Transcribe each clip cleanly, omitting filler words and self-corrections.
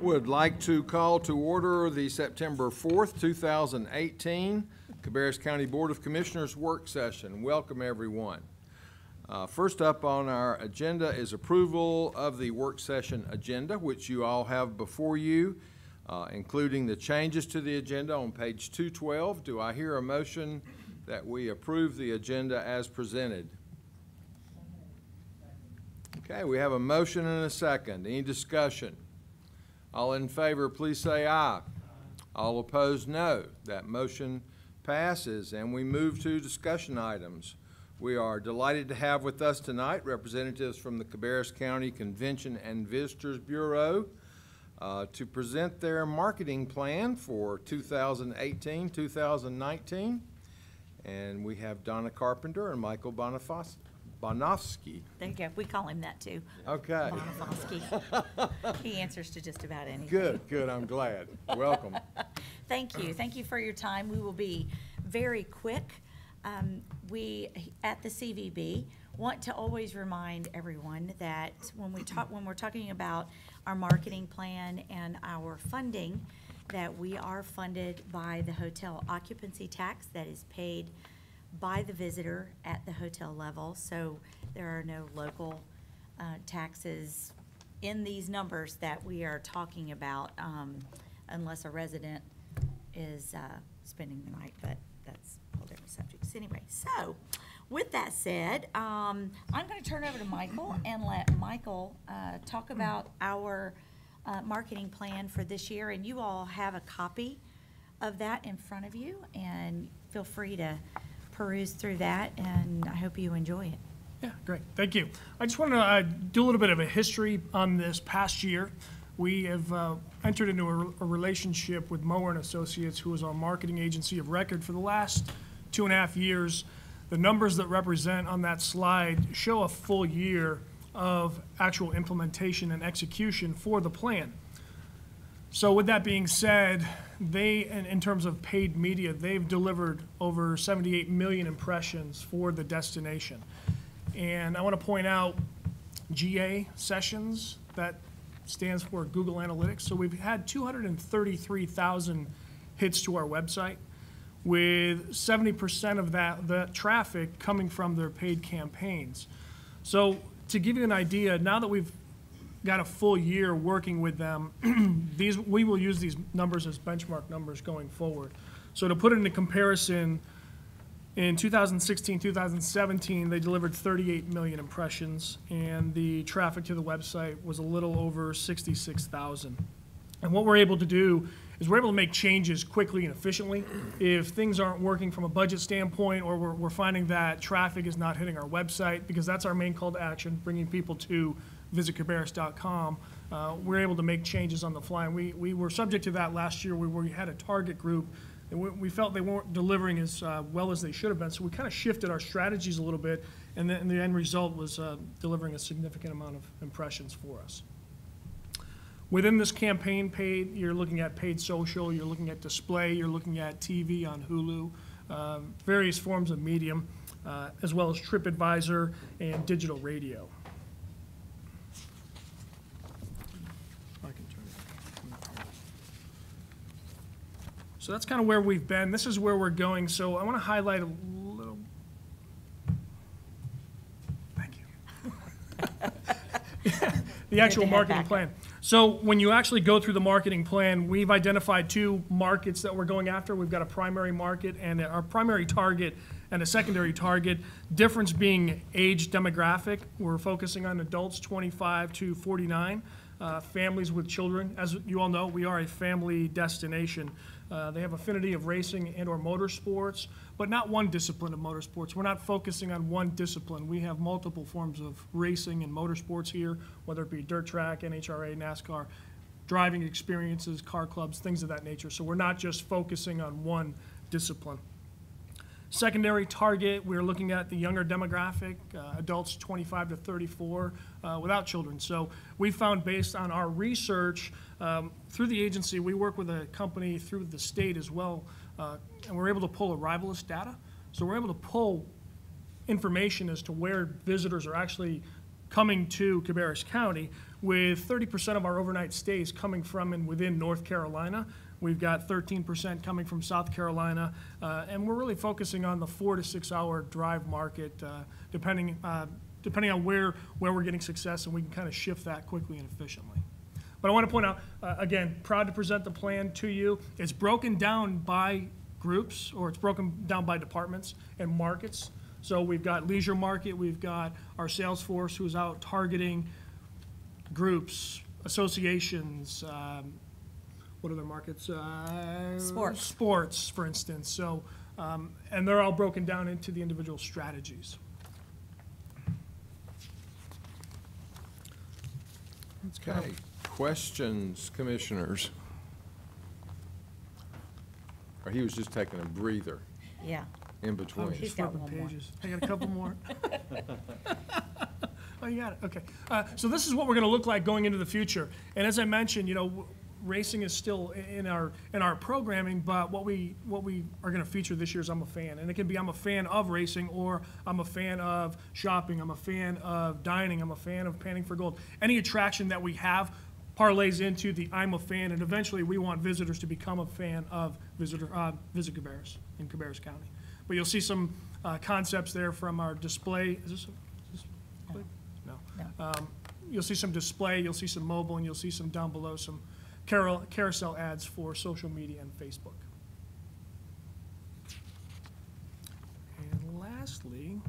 Would like to call to order the September 4th, 2018 Cabarrus County Board of Commissioners work session. Welcome, everyone. First up on our agenda is approval of the work session agenda, which you all have before you, including the changes to the agenda on page 212. Do I hear a motion that we approve the agenda as presented? Okay, we have a motion and a second. Any discussion? All in favor, please say aye. All opposed, no. That motion passes, and we move to discussion items. We are delighted to have with us tonight representatives from the Cabarrus County Convention and Visitors Bureau to present their marketing plan for 2018-2019. And we have Donna Carpenter and Michael Bonifosky. There you go. We call him that too. Okay. Bonifosky. He answers to just about anything. Good, good. I'm glad. Welcome. Thank you. Thank you for your time. We will be very quick. We at the CVB want to always remind everyone that when we're talking about our marketing plan and our funding, that we are funded by the hotel occupancy tax that is paid by the visitor at the hotel level. So there are no local taxes in these numbers that we are talking about unless a resident is spending the night, but that's a whole different subject. So anyway, so with that said, I'm going to turn over to Michael and let Michael talk about our marketing plan for this year, and you all have a copy of that in front of you, and feel free to peruse through that, and I hope you enjoy it. Yeah, great. Thank you. I just want to do a little bit of a history on this past year. We have entered into a relationship with Mower & Associates, who is our marketing agency of record for the last 2.5 years. The numbers that represent on that slide show a full year of actual implementation and execution for the plan. So with that being said, in terms of paid media, they've delivered over 78 million impressions for the destination. And I want to point out GA sessions, that stands for Google Analytics. So we've had 233,000 hits to our website, with 70% of the traffic coming from their paid campaigns. So to give you an idea, now that we've got a full year working with them, we will use these numbers as benchmark numbers going forward. So to put it into comparison, in 2016, 2017, they delivered 38 million impressions, and the traffic to the website was a little over 66,000. And what we're able to do is we're able to make changes quickly and efficiently. If things aren't working from a budget standpoint, or we're finding that traffic is not hitting our website, because that's our main call to action, bringing people to visitcabarrus.com, we're able to make changes on the fly. And we were subject to that last year, where we had a target group, and we felt they weren't delivering as well as they should have been. So we kind of shifted our strategies a little bit, and the end result was delivering a significant amount of impressions for us. Within this campaign paid, you're looking at paid social, you're looking at display, you're looking at TV on Hulu, various forms of medium, as well as TripAdvisor and digital radio. So that's kind of where we've been. This is where we're going. So I want to highlight a little. Thank you. The actual marketing plan. So when you actually go through the marketing plan, we've identified 2 markets that we're going after. We've got a primary market and our primary target and a secondary target, difference being age demographic. We're focusing on adults 25 to 49, families with children. As you all know, we are a family destination. They have affinity of racing and or motorsports, but not one discipline of motorsports. We're not focusing on one discipline. We have multiple forms of racing and motorsports here, whether it be dirt track, NHRA, NASCAR, driving experiences, car clubs, things of that nature. So we're not just focusing on one discipline. Secondary target, we're looking at the younger demographic, adults 25 to 34 without children. So we found, based on our research through the agency, we work with a company through the state as well, and we're able to pull arrivalist data. So we're able to pull information as to where visitors are actually coming to Cabarrus County, with 30% of our overnight stays coming from and within North Carolina. We've got 13% coming from South Carolina, and we're really focusing on the 4 to 6 hour drive market, depending on where we're getting success, and we can kind of shift that quickly and efficiently. But I want to point out, again, proud to present the plan to you. It's broken down by groups, or it's broken down by departments and markets. So we've got leisure market, we've got our sales force who's out targeting groups, associations, what other markets? Sports. Sports, for instance. So, and they're all broken down into the individual strategies. Okay, questions, commissioners? Or he was just taking a breather Yeah. in between. he's got Flipping one more. pages. I got a couple more. Oh, you got it, okay. So this is what we're gonna look like going into the future. And as I mentioned, racing is still in our programming, but what we are gonna feature this year is I'm a Fan. And it can be I'm a fan of racing, or I'm a fan of shopping, I'm a fan of dining, I'm a fan of panning for gold. Any attraction that we have parlays into the I'm a fan, and eventually we want visitors to become a fan of Visit Cabarrus in Cabarrus County. But you'll see some concepts there from our display. Is this display? No. You'll see some display, you'll see some mobile, and you'll see some down below, some carousel ads for social media and Facebook. And lastly,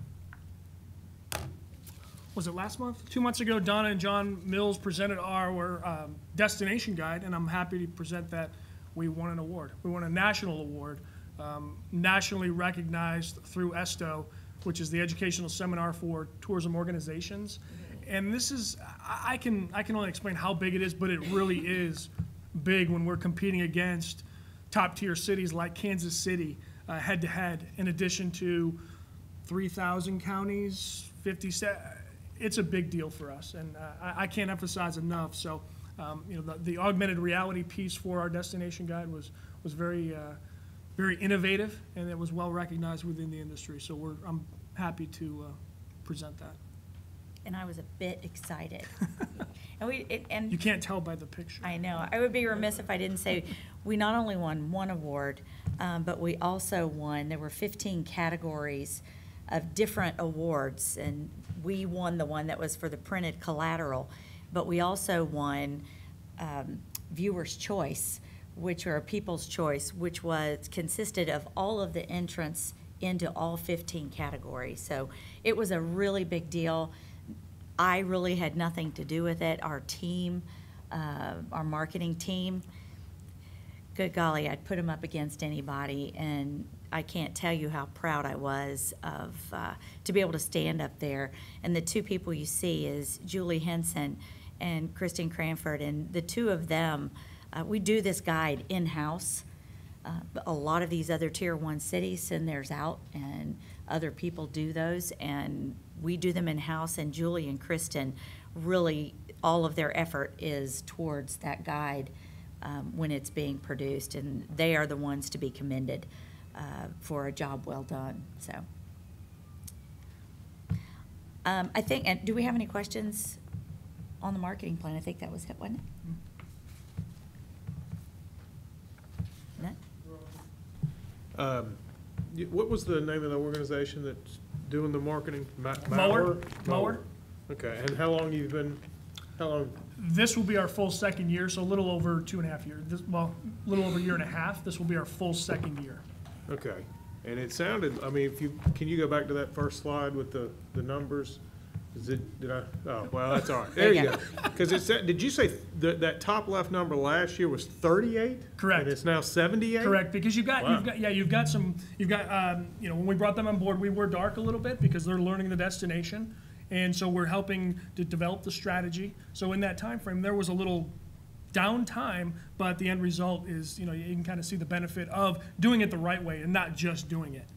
was it last month? 2 months ago, Donna and John Mills presented our destination guide, and I'm happy to present that we won an award. We won a national award, nationally recognized through ESTO, which is the Educational Seminar for Tourism Organizations. And this is, I can only explain how big it is, but it really is big when we're competing against top-tier cities like Kansas City, head-to-head, in addition to 3,000 counties, 50 states. It's a big deal for us, and I can't emphasize enough. So, the augmented reality piece for our destination guide was very innovative, and it was well recognized within the industry. So I'm happy to present that. And I was a bit excited. You can't tell by the picture. I know. I would be remiss if I didn't say, we not only won one award, but we also won, there were 15 categories of different awards, and we won the one that was for the printed collateral, but we also won Viewer's Choice, which are People's Choice, which consisted of all of the entrants into all 15 categories. So it was a really big deal. I really had nothing to do with it. Our team, our marketing team, good golly, I'd put them up against anybody, and I can't tell you how proud I was of to be able to stand up there. And the two people you see is Julie Henson and Kristen Cranford, and the two of them, we do this guide in-house. A lot of these other Tier 1 cities send theirs out, and other people do those, and we do them in-house. And Julie and Kristen, really, all of their effort is towards that guide when it's being produced, and they are the ones to be commended for a job well done. So, I think, and do we have any questions on the marketing plan? I think that was it, wasn't it? No? What was the name of the organization that's doing the marketing? Mower. Okay, and how long? This will be our full second year, so a little over 2.5 years. A little over a year and a half. This will be our full second year. Okay, and it sounded, I mean, can you go back to that first slide with the numbers? Oh, well, that's all right. There you go. Because it said, did you say that top left number last year was 38? Correct. And it's now 78? Correct, because you've got when we brought them on board, we were dark a little bit because they're learning the destination, and so we're helping to develop the strategy. So in that time frame, there was a little downtime, but the end result is, you can kind of see the benefit of doing it the right way and not just doing it.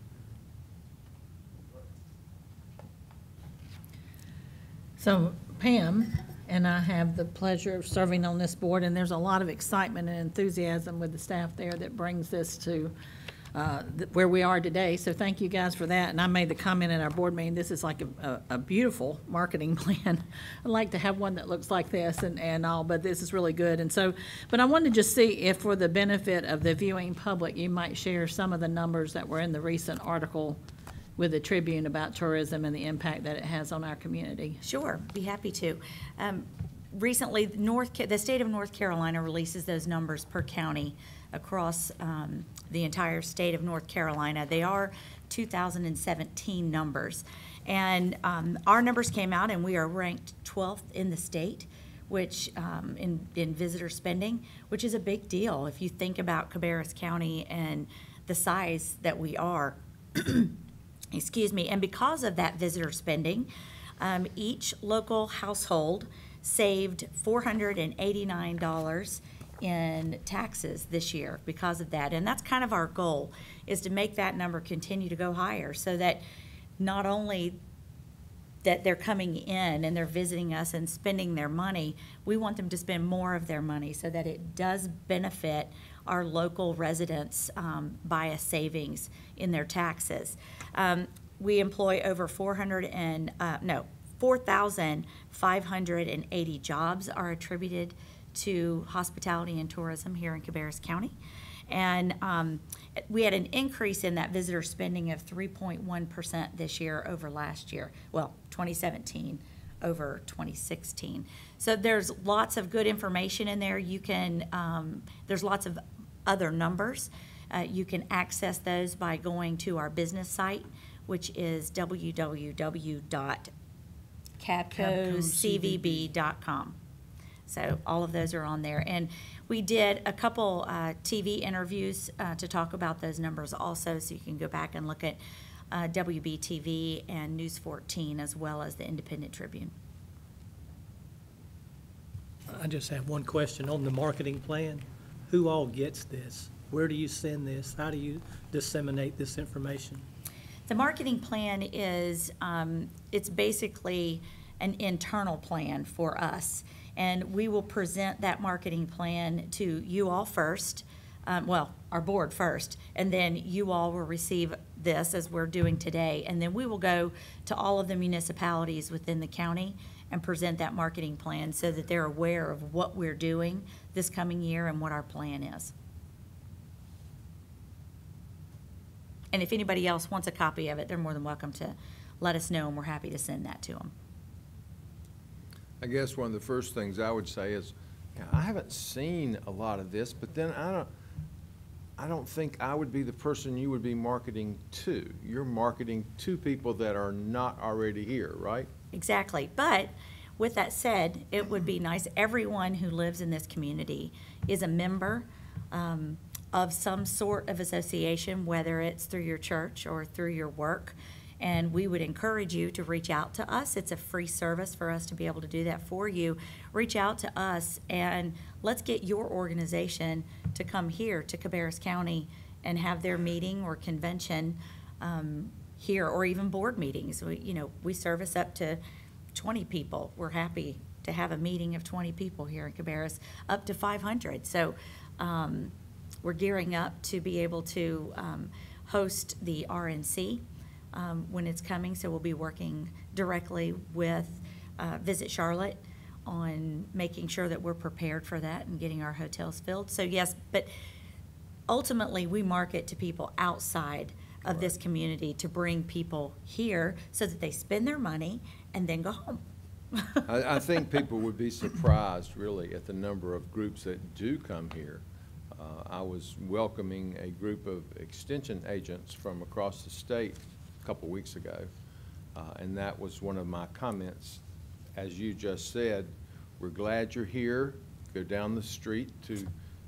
So Pam and I have the pleasure of serving on this board, and there's a lot of excitement and enthusiasm with the staff there that brings this to where we are today. So thank you guys for that. And I made the comment in our board meeting, this is like a beautiful marketing plan. I'd like to have one that looks like this and all, but this is really good. And so, but I wanted to just see if for the benefit of the viewing public, you might share some of the numbers that were in the recent article with the Tribune about tourism and the impact that it has on our community. Sure, be happy to. Recently, the state of North Carolina releases those numbers per county across the entire state of North Carolina. They are 2017 numbers. And our numbers came out, and we are ranked 12th in the state, which in visitor spending, which is a big deal if you think about Cabarrus County and the size that we are. Excuse me. And because of that visitor spending, each local household saved $489 in taxes this year because of that. And that's kind of our goal, is to make that number continue to go higher, so that not only that they're coming in and they're visiting us and spending their money, we want them to spend more of their money so that it does benefit our local residents by a savings in their taxes. We employ over 4,580 jobs are attributed to hospitality and tourism here in Cabarrus County. And we had an increase in that visitor spending of 3.1% this year over last year. Well, 2017 over 2016. So there's lots of good information in there. You can, there's lots of other numbers. You can access those by going to our business site, which is www.cabcocvb.com. So all of those are on there. And we did a couple TV interviews to talk about those numbers also, so you can go back and look at WBTV and News 14, as well as the Independent Tribune. I just have one question on the marketing plan. Who all gets this? Where do you send this? How do you disseminate this information? The marketing plan is, it's basically an internal plan for us. And we will present that marketing plan to you all first, well, our board first, and then you all will receive this as we're doing today. And then we will go to all of the municipalities within the county and present that marketing plan so that they're aware of what we're doing this coming year and what our plan is. And if anybody else wants a copy of it, they're more than welcome to let us know, and we're happy to send that to them. I guess one of the first things I would say is, I haven't seen a lot of this, but then I don't think I would be the person you would be marketing to. You're marketing to people that are not already here, right? Exactly. But with that said, it would be nice, everyone who lives in this community is a member of some sort of association, whether it's through your church or through your work. And we would encourage you to reach out to us. It's a free service for us to be able to do that for you. Reach out to us, and let's get your organization to come here to Cabarrus County and have their meeting or convention here, or even board meetings. We service up to 20 people. We're happy to have a meeting of 20 people here in Cabarrus, up to 500. So we're gearing up to be able to host the RNC when it's coming, so we'll be working directly with Visit Charlotte on making sure that we're prepared for that and getting our hotels filled. So yes, but ultimately we market to people outside of this community to bring people here so that they spend their money and then go home. I think people would be surprised, really, at the number of groups that do come here. I was welcoming a group of extension agents from across the state a couple weeks ago, and that was one of my comments. As you just said, we're glad you're here. Go down the street to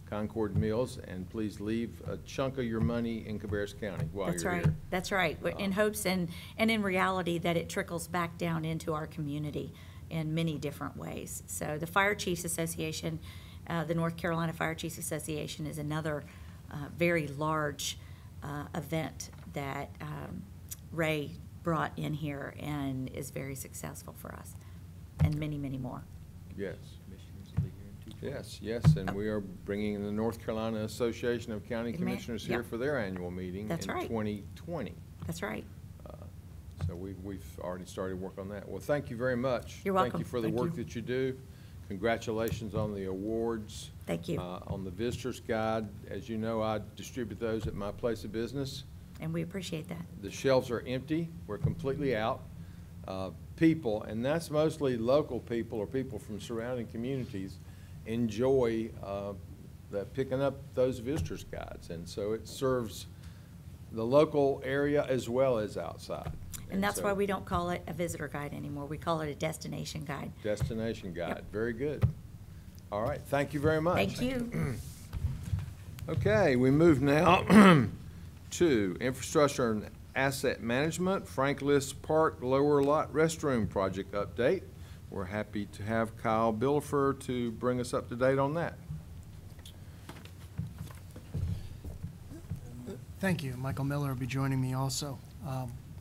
Concord Mills, and please leave a chunk of your money in Cabarrus County while you're here. That's right. In hopes and in reality that it trickles back down into our community in many different ways. So the Fire Chiefs Association, the North Carolina Fire Chiefs Association, is another very large event that Ray brought in here and is very successful for us, and many, many more. Yes. Yes, yes, and we are bringing the North Carolina Association of County Commissioners here Yep. for their annual meeting That's in right. 2020. That's right. So we've already started work on that. Well, thank you very much. You're welcome. Thank you for the Thank work you. that you do. Congratulations on the awards. Thank you. On the Visitor's Guide. As you know, I distribute those at my place of business. And we appreciate that. The shelves are empty. We're completely out. People, and that's mostly local people or people from surrounding communities, enjoy picking up those Visitor's Guides. And so it serves the local area as well as outside. And that's so- why we don't call it a visitor guide anymore. We call it a destination guide. Destination Guide. Yep. Very good. All right, thank you very much. Thank you. Okay, we move now to Infrastructure and Asset Management, Frank List Park Lower Lot Restroom Project update. We're happy to have Kyle Billifer to bring us up to date on that. Thank you. Michael Miller will be joining me also.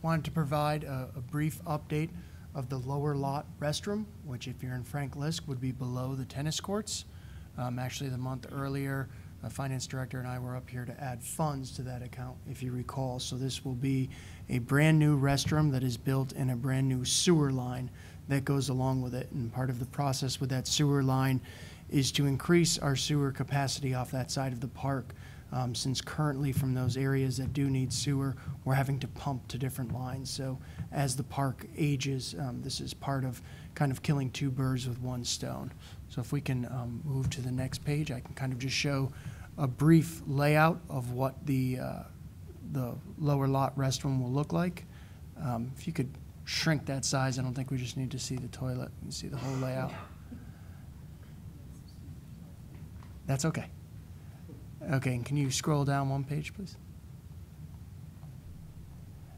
Wanted to provide a brief update of the lower lot restroom, which if you're in Frank Lisk would be below the tennis courts. Actually, the month earlier, the finance director and I were up here to add funds to that account, if you recall. So this will be a brand-new restroom that is built in a brand-new sewer line that goes along with it. And part of the process with that sewer line is to increase our sewer capacity off that side of the park. Since currently from those areas that do need sewer, we're having to pump to different lines. So as the park ages, this is part of kind of killing two birds with one stone. So if we can move to the next page, I can kind of just show a brief layout of what the lower lot restroom will look like. If you could shrink that size, I don't think we just need to see the toilet. You can see the whole layout. That's okay. Okay, and can you scroll down one page, please?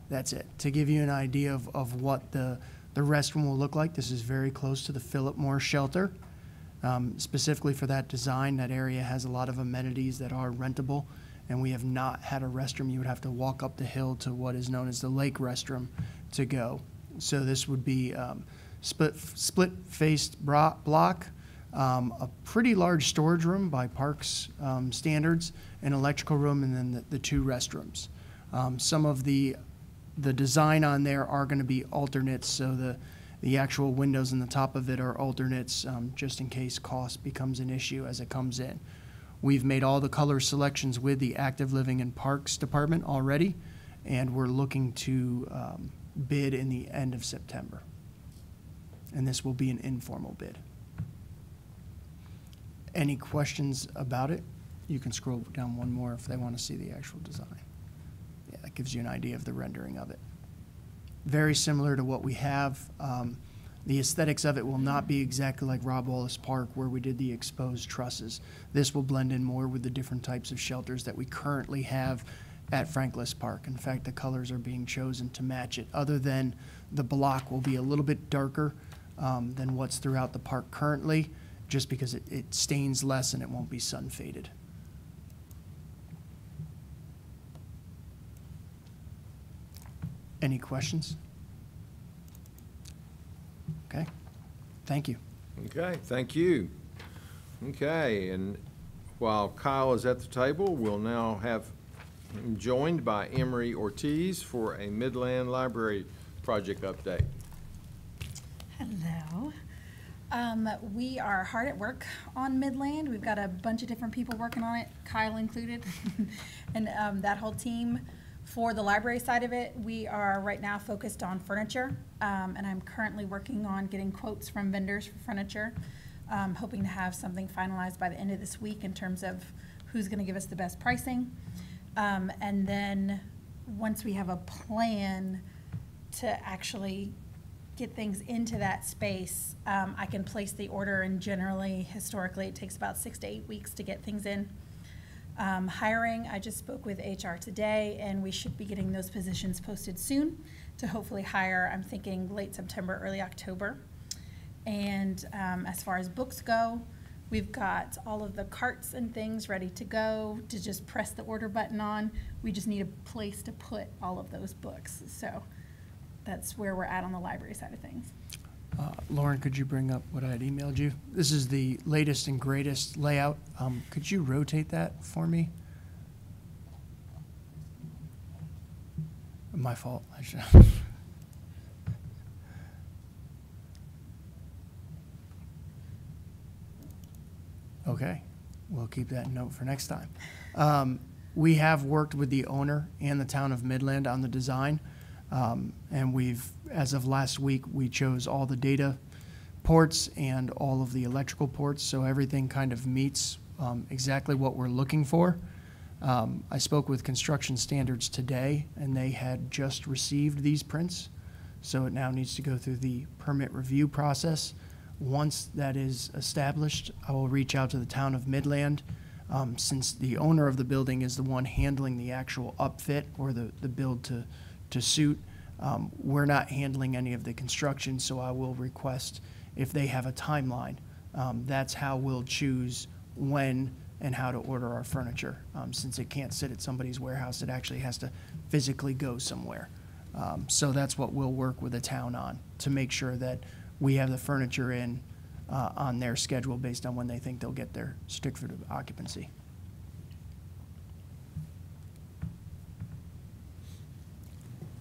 That's it. To give you an idea of what the restroom will look like, this is very close to the Philip Morris shelter. Specifically for that design, that area has a lot of amenities that are rentable, and we have not had a restroom. You would have to walk up the hill to what is known as the lake restroom to go. So this would be split-faced block. A pretty large storage room by Parks standards, an electrical room, and then the two restrooms. Some of the design on there are going to be alternates, so the actual windows in the top of it are alternates, just in case cost becomes an issue as it comes in. We've made all the color selections with the Active Living and Parks Department already, and we're looking to bid in the end of September. And this will be an informal bid. Any questions about it? You can scroll down one more if they want to see the actual design. Yeah, that gives you an idea of the rendering of it. Very similar to what we have. The aesthetics of it will not be exactly like Rob Wallace Park where we did the exposed trusses. This will blend in more with the different types of shelters that we currently have at Frank Lisk Park. In fact, the colors are being chosen to match it, other than the block will be a little bit darker than what's throughout the park currently, just because it stains less and it won't be sun faded. Any questions? Okay, thank you. Okay, thank you. Okay, and while Kyle is at the table, we'll now have him joined by Emory Ortiz for a Midland Library project update. Hello. We are hard at work on Midland. We've got a bunch of different people working on it, Kyle included, and that whole team. For the library side of it, we are right now focused on furniture, and I'm currently working on getting quotes from vendors for furniture, hoping to have something finalized by the end of this week in terms of who's going to give us the best pricing. And then once we have a plan to actually get things into that space, I can place the order, and generally, historically, it takes about 6 to 8 weeks to get things in. Hiring, I just spoke with HR today, and we should be getting those positions posted soon to hopefully hire, I'm thinking late September, early October. And as far as books go, we've got all of the carts and things ready to go to just press the order button on. We just need a place to put all of those books. So that's where we're at on the library side of things. Lauren, could you bring up what I had emailed you? This is the latest and greatest layout. Could you rotate that for me? My fault. I should. Okay, we'll keep that note for next time. We have worked with the owner and the town of Midland on the design. And we've, as of last week, we chose all the data ports and all of the electrical ports, so everything kind of meets exactly what we're looking for. I spoke with Construction Standards today, and they had just received these prints, so it now needs to go through the permit review process. Once that is established, I will reach out to the town of Midland, since the owner of the building is the one handling the actual upfit or the build to suit. We're not handling any of the construction, so I will request if they have a timeline. That's how we'll choose when and how to order our furniture. Since it can't sit at somebody's warehouse, it actually has to physically go somewhere. So that's what we'll work with the town on, to make sure that we have the furniture in on their schedule based on when they think they'll get their certificate of occupancy.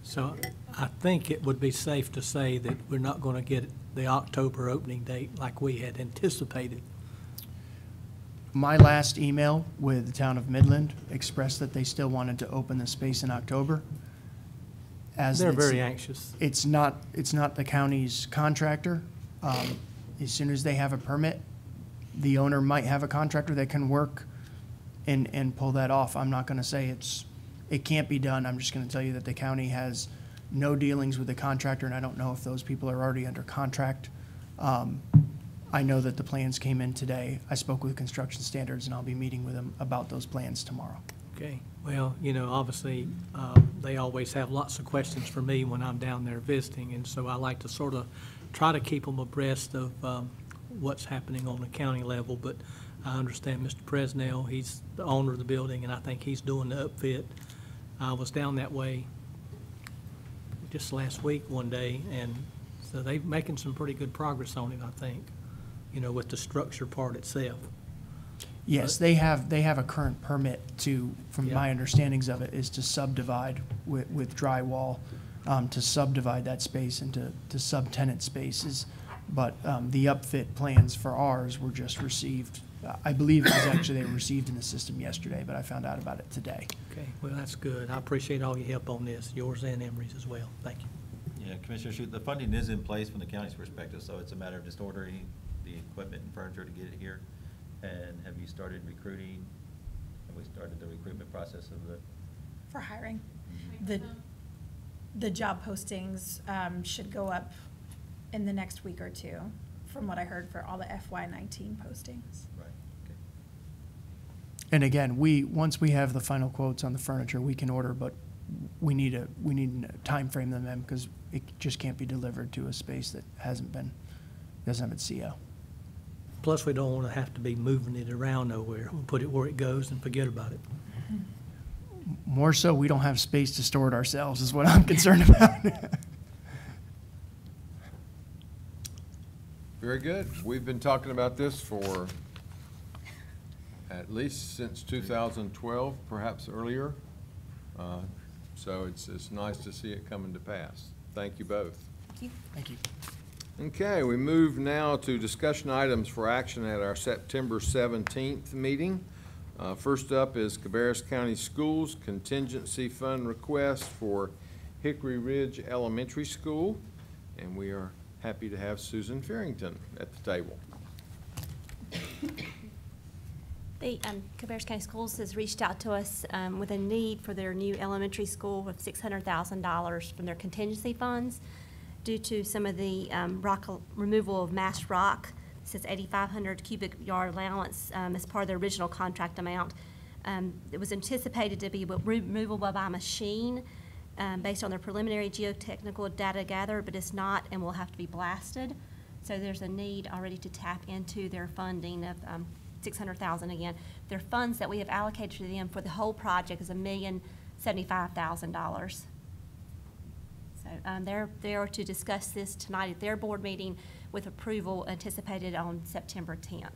So I think it would be safe to say that we're not going to get the October opening date like we had anticipated. My last email with the town of Midland expressed that they still wanted to open the space in October. They're very anxious. It's not the county's contractor. As soon as they have a permit, the owner might have a contractor that can work and pull that off. I'm not going to say it can't be done. I'm just going to tell you that the county has no dealings with the contractor, and I don't know if those people are already under contract. I know that the plans came in today. I spoke with Construction Standards, and I'll be meeting with them about those plans tomorrow. Okay, well, obviously, they always have lots of questions for me when I'm down there visiting, and so I like to sort of try to keep them abreast of what's happening on the county level, but I understand Mr. Presnell, he's the owner of the building, and I think he's doing the upfit. I was down that way just last week one day, and so they're making some pretty good progress on it, I think, with the structure part itself. Yes, they have a current permit from Yeah. my understandings of it, is to subdivide with drywall, to subdivide that space into subtenant spaces. But the upfit plans for ours were just received. I believe it was actually they were received in the system yesterday, but I found out about it today. Okay, well, that's good. I appreciate all your help on this, yours and Emory's as well. Thank you. Yeah, Commissioner Shute, the funding is in place from the county's perspective, so it's a matter of just ordering the equipment and furniture to get it here. And have you started recruiting? Have we started the recruitment process of the? For hiring. The job postings should go up in the next week or two, from what I heard for all the FY19 postings. Right, okay. And again, once we have the final quotes on the furniture, we can order, but we need a time frame on them because it just can't be delivered to a space that doesn't have its CO. Plus, we don't want to have to be moving it around nowhere. We'll put it where it goes and forget about it. More so, we don't have space to store it ourselves is what I'm concerned about. Very good. We've been talking about this for at least since 2012, perhaps earlier. So it's nice to see it coming to pass. Thank you both. Thank you. Thank you. Okay, we move now to discussion items for action at our September 17th meeting. First up is Cabarrus County Schools Contingency Fund request for Hickory Ridge Elementary School, and we are happy to have Susan Farrington at the table. The Cabarrus County Schools has reached out to us with a need for their new elementary school of $600,000 from their contingency funds due to some of the removal of mass rock. It says 8,500 cubic yard allowance as part of the original contract amount. It was anticipated to be removable by machine based on their preliminary geotechnical data gathered, but it's not and will have to be blasted. So there's a need already to tap into their funding of $600,000 again. Their funds that we have allocated to them for the whole project is $1,075,000. So They're there to discuss this tonight at their board meeting with approval anticipated on September 10th.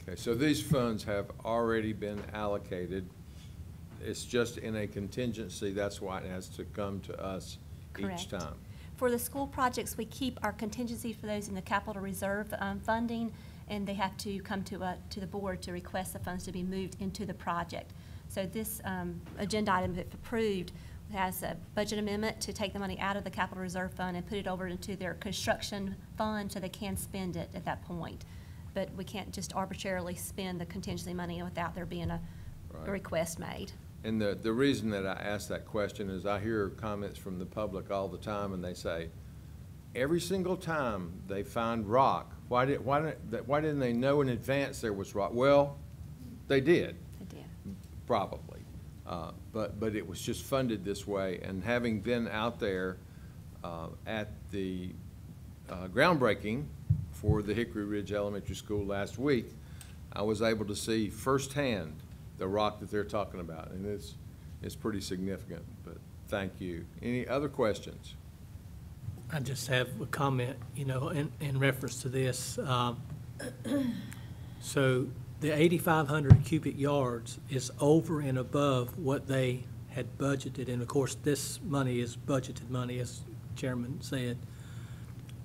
Okay, so these funds have already been allocated. It's just in a contingency, that's why it has to come to us each Correct. time. For the school projects, we keep our contingency for those in the capital reserve funding, and they have to come to the board to request the funds to be moved into the project. So this agenda item, if approved, has a budget amendment to take the money out of the capital reserve fund and put it over into their construction fund so they can spend it at that point. But we can't just arbitrarily spend the contingency money without there being a request made. And the reason that I ask that question is I hear comments from the public all the time, and they say, every single time they find rock, why didn't they know in advance there was rock? Well, they did. They did. Probably. But it was just funded this way, and having been out there at the groundbreaking for the Hickory Ridge Elementary School last week, I was able to see firsthand the rock that they're talking about, and it's pretty significant, but thank you. Any other questions? I just have a comment, you know, in reference to this. So the 8,500 cubic yards is over and above what they had budgeted, and of course, this money is budgeted money, as Chairman said.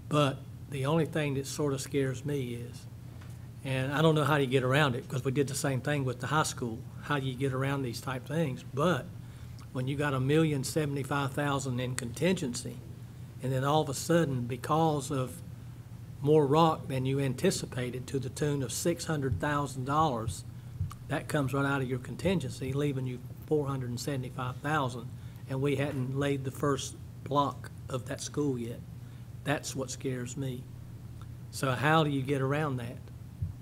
But the only thing that sort of scares me is, and I don't know how you get around it, because we did the same thing with the high school, how do you get around these type things? But when you got $1,075,000 in contingency, and then all of a sudden, because of more rock than you anticipated to the tune of $600,000, that comes right out of your contingency, leaving you $475,000, and we hadn't laid the first block of that school yet. That's what scares me. So how do you get around that?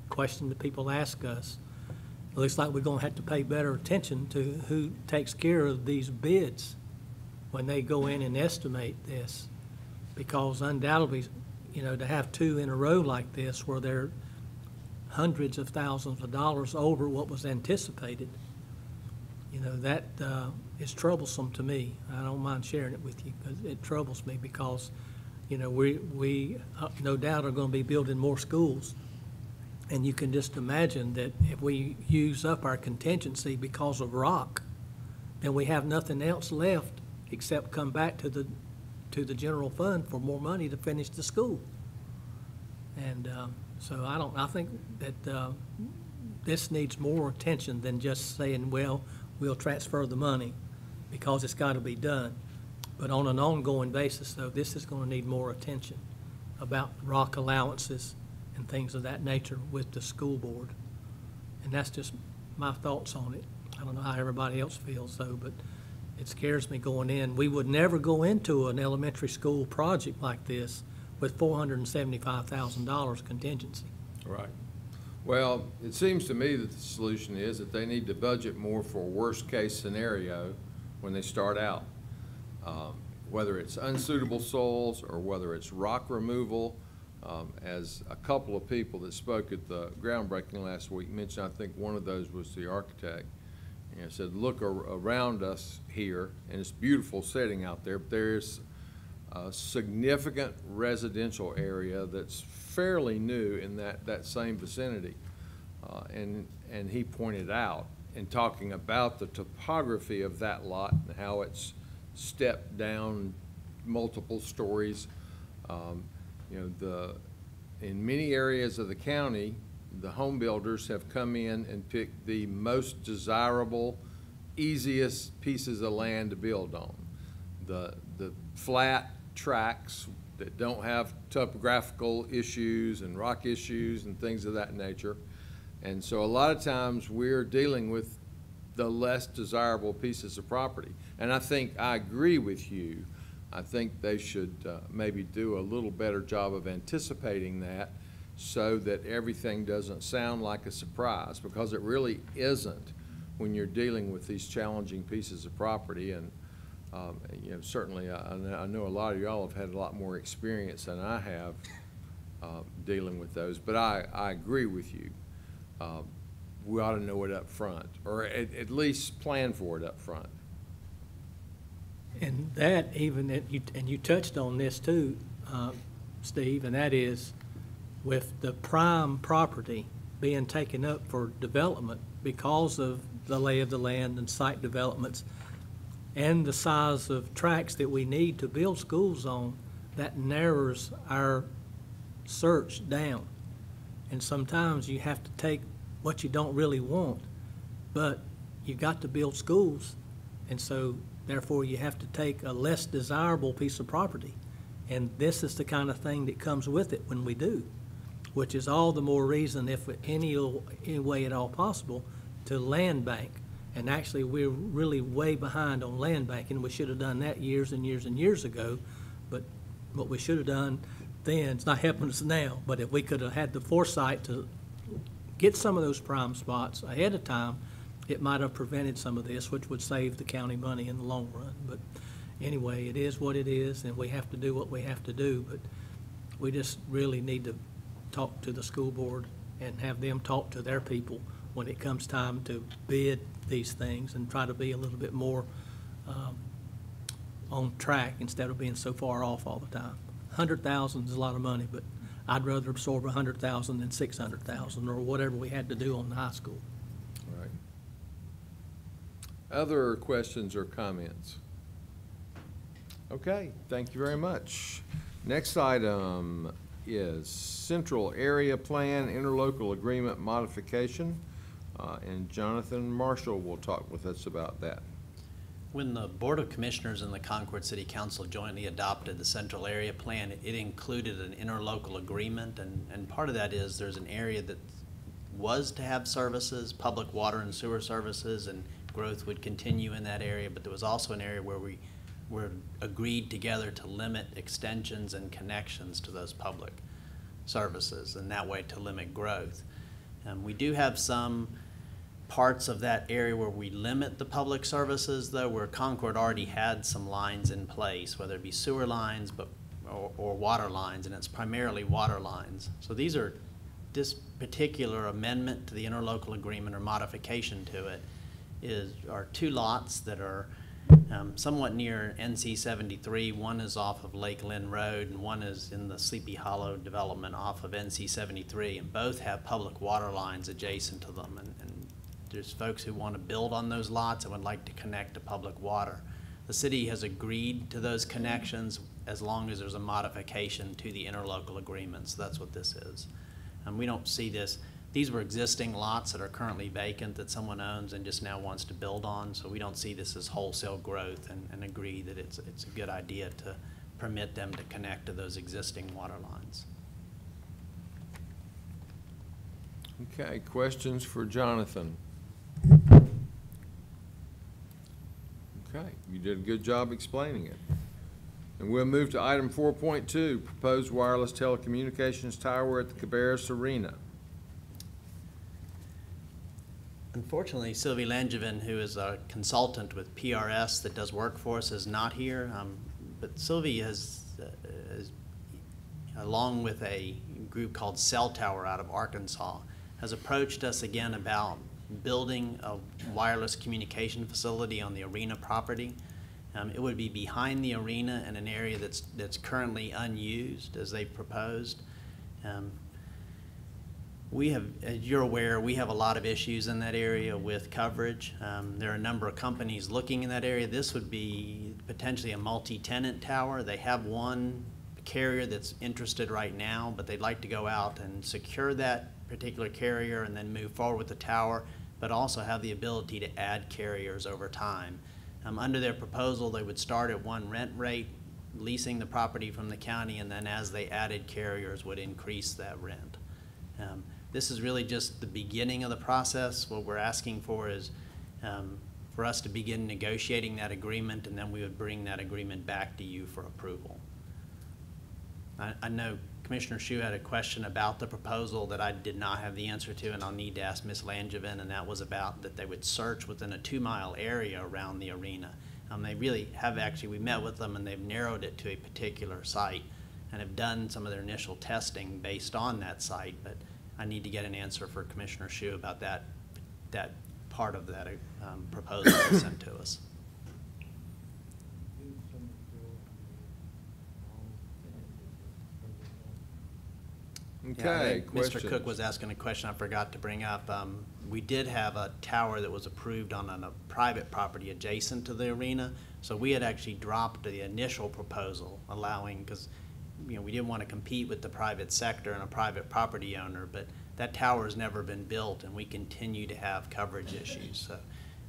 Question that people ask us. It looks like we're going to have to pay better attention to who takes care of these bids when they go in and estimate this, because undoubtedly, you know, to have two in a row like this where they're hundreds of thousands of dollars over what was anticipated, you know, that is troublesome to me. I don't mind sharing it with you, because it troubles me because, you know, we no doubt are going to be building more schools. And you can just imagine that if we use up our contingency because of rock, then we have nothing else left except come back to the general fund for more money to finish the school. And so I think that this needs more attention than just saying, well, we'll transfer the money, because it's got to be done. But on an ongoing basis, though, this is going to need more attention about rock allowances and things of that nature with the school board. And that's just my thoughts on it. I don't know how everybody else feels, though, but it scares me going in. We would never go into an elementary school project like this with $475,000 contingency. Right. Well, it seems to me that the solution is that they need to budget more for a worst-case scenario when they start out. Whether it's unsuitable soils or whether it's rock removal, as a couple of people that spoke at the groundbreaking last week mentioned, I think one of those was the architect, and said, look around us here, and it's a beautiful setting out there, but there's a significant residential area that's fairly new in that same vicinity. And he pointed out, in talking about the topography of that lot and how it's stepped down multiple stories, you know, in many areas of the county, the home builders have come in and picked the most desirable, easiest pieces of land to build on. The flat tracts that don't have topographical issues and rock issues and things of that nature. And so a lot of times we're dealing with the less desirable pieces of property. And I think I agree with you. I think they should maybe do a little better job of anticipating that, so that everything doesn't sound like a surprise, because it really isn't when you're dealing with these challenging pieces of property. And you know, certainly I know a lot of y'all have had a lot more experience than I have dealing with those, but I agree with you. We ought to know it up front, or at least plan for it up front. And that even, and you touched on this too, Steve, and that is with the prime property being taken up for development because of the lay of the land and site developments and the size of tracts that we need to build schools on, that narrows our search down. And sometimes you have to take what you don't really want, but you've got to build schools, and so therefore you have to take a less desirable piece of property. And this is the kind of thing that comes with it when we do, which is all the more reason, if any way at all possible, to land bank. And actually, we're really way behind on land banking. We should have done that years and years and years ago, but what we should have done then, it's not helping us now, but if we could have had the foresight to get some of those prime spots ahead of time, it might have prevented some of this, which would save the county money in the long run. But anyway, it is what it is, and we have to do what we have to do, but we just really need to talk to the school board and have them talk to their people when it comes time to bid these things, and try to be a little bit more on track instead of being so far off all the time. 100,000 is a lot of money, but I'd rather absorb 100,000 than 600,000 or whatever we had to do on the high school. All right. Other questions or comments? Okay, thank you very much. Next item is Central Area Plan Interlocal Agreement Modification, and Jonathan Marshall will talk with us about that. When the Board of Commissioners and the Concord City Council jointly adopted the Central Area Plan, it included an interlocal agreement, and part of that is there's an area that was to have services, public water and sewer services, and growth would continue in that area, but there was also an area where we were agreed together to limit extensions and connections to those public services, and that way to limit growth. We do have some parts of that area where we limit the public services, though, where Concord already had some lines in place, whether it be sewer lines or water lines, and it's primarily water lines. So these are, this particular amendment to the interlocal agreement or modification to it are two lots that are somewhat near NC 73. One is off of Lake Lynn Road, and one is in the Sleepy Hollow development off of NC 73, and both have public water lines adjacent to them. And there's folks who want to build on those lots and would like to connect to public water. The city has agreed to those connections as long as there's a modification to the interlocal agreement, so that's what this is. And we don't see this. These were existing lots that are currently vacant that someone owns and just now wants to build on, so we don't see this as wholesale growth, and agree that it's a good idea to permit them to connect to those existing water lines. Okay, questions for Jonathan? Okay, you did a good job explaining it. And we'll move to item 4.2, proposed wireless telecommunications tower at the Cabarrus Arena. Unfortunately, Sylvie Langevin, who is a consultant with PRS that does work for us, is not here. But Sylvie has, along with a group called Cell Tower out of Arkansas, has approached us again about building a wireless communication facility on the arena property. It would be behind the arena in an area that's currently unused, as they proposed. We have, as you're aware, we have a lot of issues in that area with coverage. There are a number of companies looking in that area. This would be potentially a multi-tenant tower. They have one carrier that's interested right now, but they'd like to go out and secure that particular carrier and then move forward with the tower, but also have the ability to add carriers over time. Under their proposal, they would start at one rent rate, leasing the property from the county, and then as they added carriers would increase that rent. This is really just the beginning of the process. What we're asking for is for us to begin negotiating that agreement, and then we would bring that agreement back to you for approval. I know Commissioner Hsu had a question about the proposal that I did not have the answer to, and I'll need to ask Ms. Langevin, and that was about that they would search within a 2-mile area around the arena. They really have actually, we met with them and they've narrowed it to a particular site and have done some of their initial testing based on that site, but I need to get an answer for Commissioner Hsu about that part of that proposal they sent to us. Yeah, I Okay, think questions? Mr. Cook was asking a question I forgot to bring up. We did have a tower that was approved on a private property adjacent to the arena. So we had actually dropped the initial proposal allowing, because, you know, we didn't want to compete with the private sector and a private property owner, but that tower has never been built and we continue to have coverage issues. So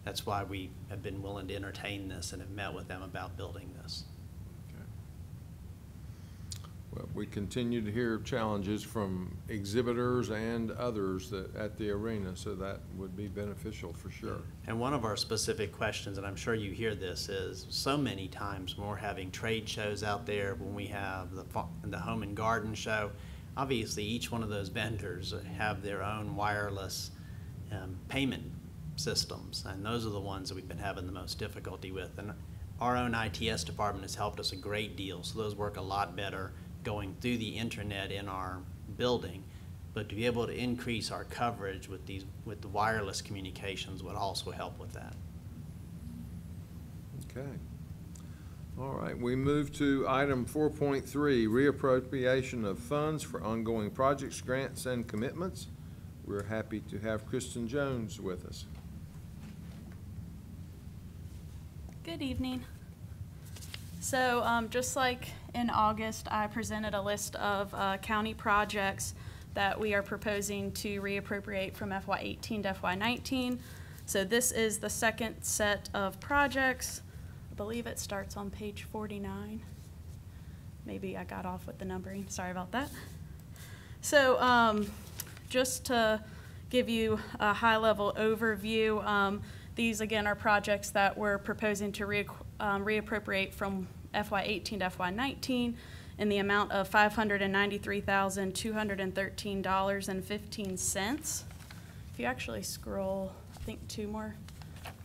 that's why we have been willing to entertain this and have met with them about building this. Well, we continue to hear challenges from exhibitors and others at the arena, so that would be beneficial for sure. And one of our specific questions, and I'm sure you hear this, is so many times when we're having trade shows out there, when we have the Home and Garden Show, obviously each one of those vendors have their own wireless payment systems, and those are the ones that we've been having the most difficulty with. And our own ITS department has helped us a great deal, so those work a lot better going through the internet in our building, but to be able to increase our coverage with the wireless communications would also help with that. Okay. All right, we move to item 4.3, reappropriation of funds for ongoing projects, grants, and commitments. We're happy to have Kristen Jones with us. Good evening. So just like in August, I presented a list of county projects that we are proposing to reappropriate from FY18 to FY19. So this is the second set of projects. I believe it starts on page 49. Maybe I got off with the numbering, sorry about that. So just to give you a high-level overview, these again are projects that we're proposing to reappropriate from FY18 to FY19 in the amount of $593,213.15. If you actually scroll, I think 2 more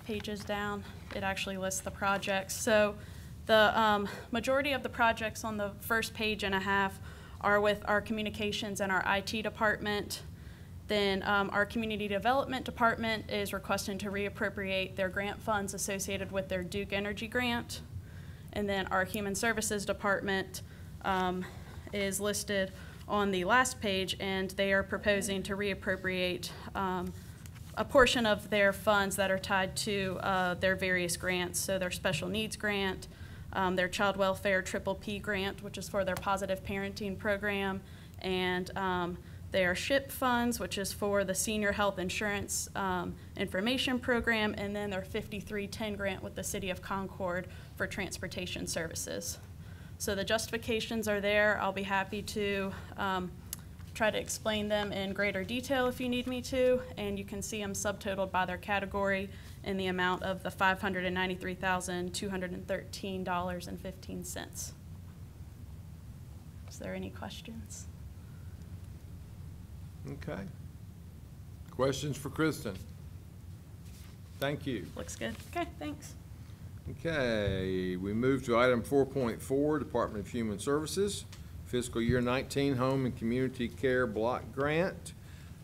pages down, it actually lists the projects. So the majority of the projects on the first page and a half are with our communications and our IT department. Then our community development department is requesting to reappropriate their grant funds associated with their Duke Energy grant. And then our human services department is listed on the last page, and they are proposing to reappropriate a portion of their funds that are tied to their various grants. So their special needs grant, their child welfare PPP grant, which is for their positive parenting program, and their SHIP funds, which is for the senior health insurance information program, and then their 5310 grant with the City of Concord for transportation services. So the justifications are there. I'll be happy to try to explain them in greater detail if you need me to, and you can see them subtotaled by their category in the amount of the $593,213.15. Is there any questions? Okay. Questions for Kristen? Thank you. Looks good. Okay, thanks. Okay, we move to item 4.4, Department of Human Services, fiscal year 19 Home and Community Care Block Grant.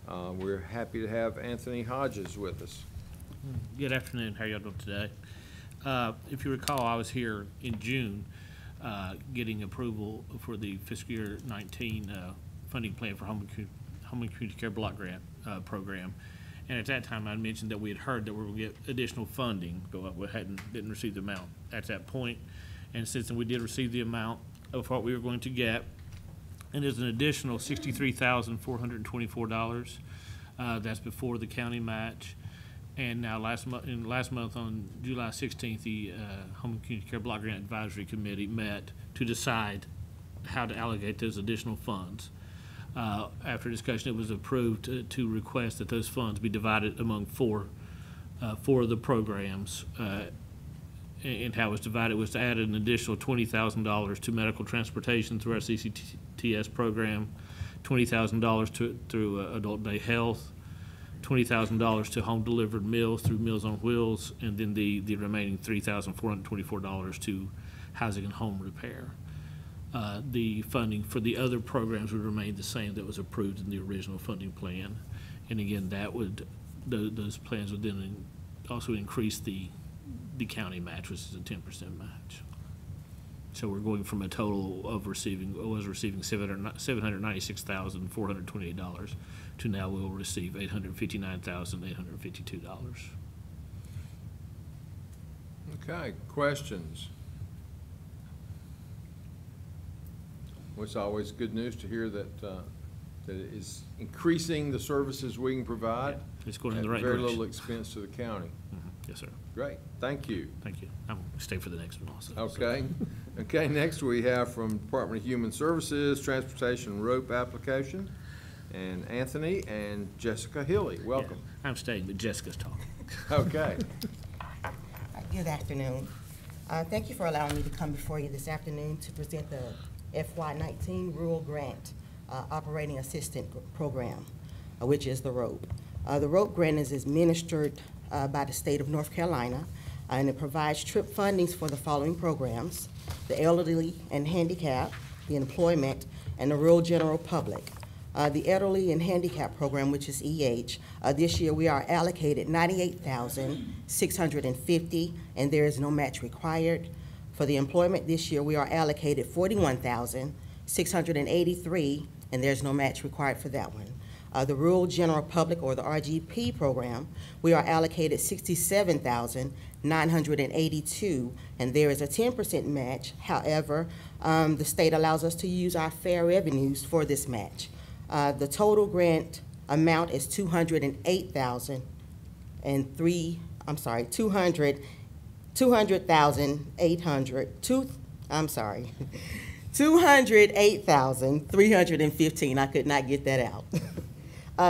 We're happy to have Anthony Hodges with us. Good afternoon. How are y'all doing today? If you recall, I was here in June getting approval for the fiscal year 19 funding plan for Home and Community Care Block Grant program. And at that time, I mentioned that we had heard that we were going to get additional funding, but we didn't receive the amount at that point. And since then, we did receive the amount of what we were going to get. And there's an additional $63,424. That's before the county match. And now last month on July 16th, the Home and Community Care Block Grant Advisory Committee met to decide how to allocate those additional funds. After discussion, it was approved to request that those funds be divided among four of the programs. And how it was divided was to add an additional $20,000 to medical transportation through our CCTS program, $20,000 through adult day health, $20,000 to home delivered meals through Meals on Wheels, and then the remaining $3,424 to housing and home repair. The funding for the other programs would remain the same that was approved in the original funding plan. And again, those plans would then also increase the county match, which is a 10% match. So we're going from a total of receiving $796,428 to now we'll receive $859,852. Okay, questions? Well, it's always good news to hear that, that it is increasing the services we can provide. It's going in the right at very direction. little expense to the county. Yes, sir. Great, thank you. Thank you. I'm going to stay for the next one also. Okay. Okay, next we have from Department of Human Services, Transportation Rope Application, and Anthony and Jessica Hilly. Welcome. Yeah, I'm staying, but Jessica's talking. Okay. Good afternoon. Thank you for allowing me to come before you this afternoon to present the FY19 Rural Grant Operating Assistant Program, which is the ROPE. The ROPE grant is administered by the state of North Carolina, and it provides TRIP fundings for the following programs: the elderly and handicapped, the employment, and the rural general public. The elderly and handicapped program, which is EH, this year we are allocated $98,650, and there is no match required. For the employment this year, we are allocated $41,683, and there's no match required for that one. The rural general public, or the RGP program, we are allocated $67,982, and there is a 10% match. However, the state allows us to use our fair revenues for this match. The total grant amount is $208,315. I could not get that out.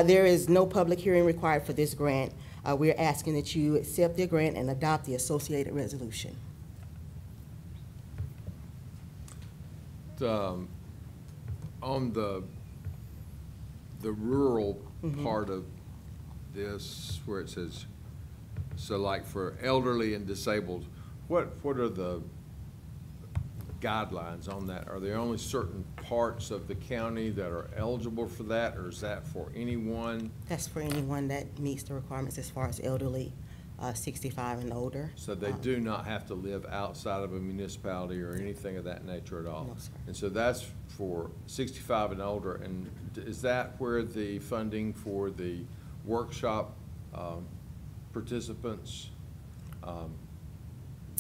There is no public hearing required for this grant. We're asking that you accept the grant and adopt the associated resolution. On the rural part of this, where it says, so like for elderly and disabled, what are the guidelines on that? Are there only certain parts of the county that are eligible for that, or is that for anyone? That's for anyone that meets the requirements as far as elderly, 65 and older. So they do not have to live outside of a municipality or anything of that nature at all? No, sir. And so that's for 65 and older, and is that where the funding for the workshop participants?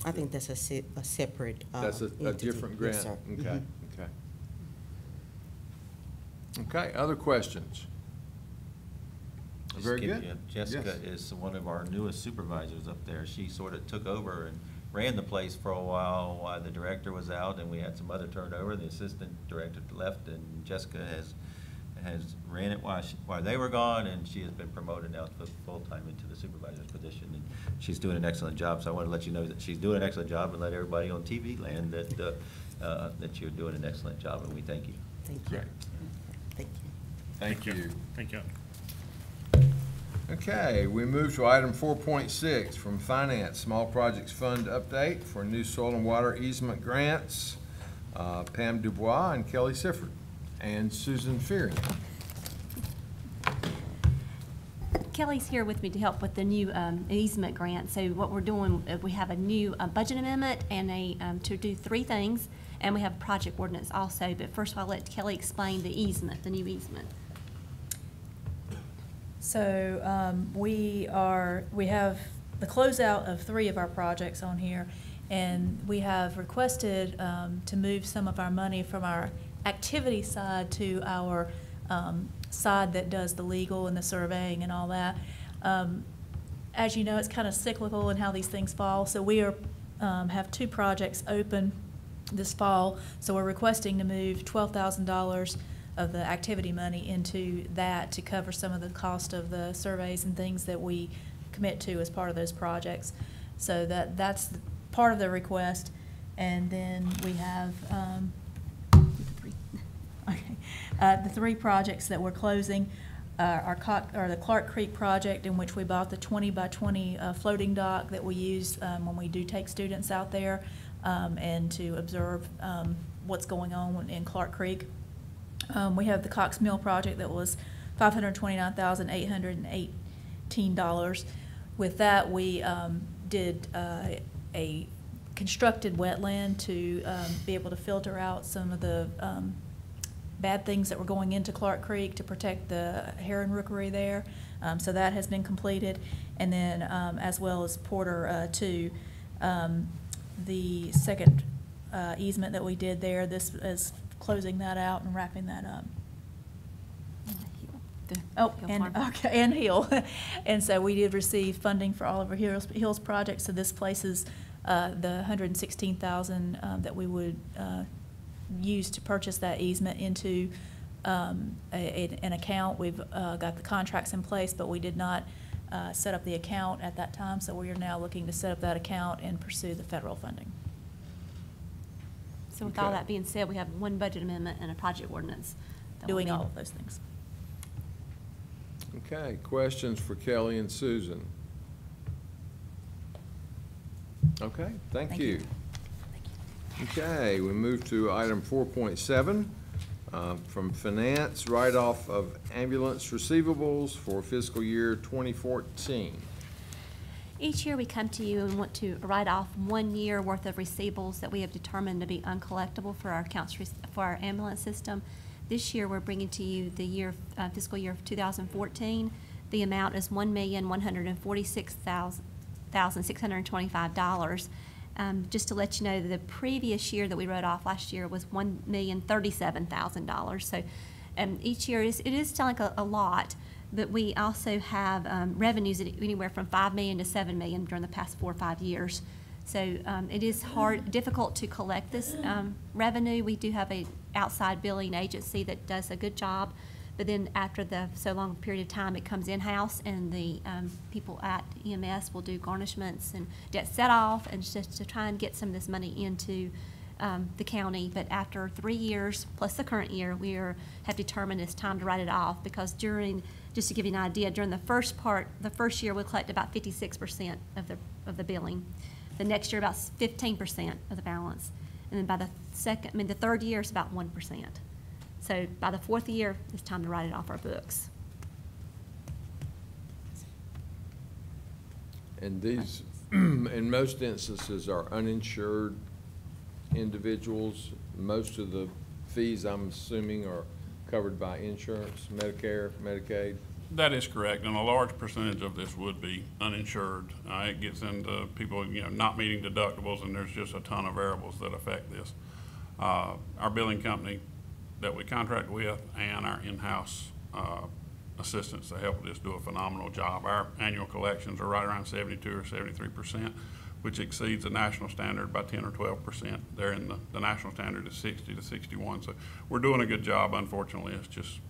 I think that's a separate That's a entity. different grant? Yes, sir. Okay, okay. Okay, other questions? Just Very give good. you- Jessica Yes. is one of our newest supervisors up there. She sort of took over and ran the place for a while the director was out, and we had some other turnover. The assistant director left, and Jessica has ran it while they were gone, and she has been promoted now to full-time into the supervisor's position, and she's doing an excellent job. So I want to let you know that she's doing an excellent job, and let everybody on TV land that you're doing an excellent job, and we thank you. Thank you. Thank you. Thank you. Thank you. Okay, we move to item 4.6 from Finance, Small Projects Fund Update for new soil and water easement grants. Pam Dubois and Kelly Sifford and Susan Fearing. Kelly's here with me to help with the new easement grant. So what we're doing, we have a new budget amendment and to do three things, and we have a project ordinance also. But first of all, I'll let Kelly explain the easement, the new easement. So we have the closeout of three of our projects on here, and we have requested to move some of our money from our activity side to our side that does the legal and the surveying and all that. As you know, it's kind of cyclical in how these things fall. So we have two projects open this fall, so we're requesting to move $12,000 of the activity money into that to cover some of the cost of the surveys and things that we commit to as part of those projects. So that's part of the request. And then we have the three projects that we're closing are the Clark Creek project, in which we bought the 20 by 20 floating dock that we use when we do take students out there and to observe what's going on in Clark Creek. We have the Cox Mill project that was $529,818. With that, we did a constructed wetland to be able to filter out some of the bad things that were going into Clark Creek to protect the heron rookery there. So that has been completed. And then as well as Porter 2, the second easement that we did there, this is closing that out and wrapping that up. Oh, and, okay, and Hill. And so we did receive funding for all of our Hills projects, so this places the $116,000 that we would use to purchase that easement into an account. We've got the contracts in place, but we did not set up the account at that time, so we are now looking to set up that account and pursue the federal funding. So with all that being said, we have one budget amendment and a project ordinance. Doing all of those things. Okay, questions for Kelly and Susan? Okay, thank you. Okay, we move to item 4.7, from Finance, write-off of ambulance receivables for fiscal year 2014. Each year we come to you and want to write off 1 year worth of receivables that we have determined to be uncollectible for our for our ambulance system. This year we're bringing to you the fiscal year of 2014. The amount is $1,146,625. Just to let you know, the previous year that we wrote off last year was $1,037,000. So each year it is still like a lot, but we also have revenues at anywhere from $5 million to $7 million during the past 4 or 5 years. So it is difficult to collect this revenue. We do have an outside billing agency that does a good job, but then after so long period of time, it comes in-house, and the people at EMS will do garnishments and debt set-off, and just to try and get some of this money into the county. But after 3 years, plus the current year, we have determined it's time to write it off, because just to give you an idea, during the first year, we'll collect about 56% of the billing. The next year, about 15% of the balance. And then by the third year, it's about 1%. So by the 4th year, it's time to write it off our books. And these, in most instances, are uninsured individuals. Most of the fees, I'm assuming, are covered by insurance, Medicare, Medicaid. That is correct, and a large percentage of this would be uninsured. It gets into people, not meeting deductibles, and there's just a ton of variables that affect this. Our billing company that we contract with and our in-house assistants that help us do a phenomenal job. Our annual collections are right around 72 or 73%, which exceeds the national standard by 10 or 12%. They're in the national standard is 60 to 61, so we're doing a good job. Unfortunately, it's just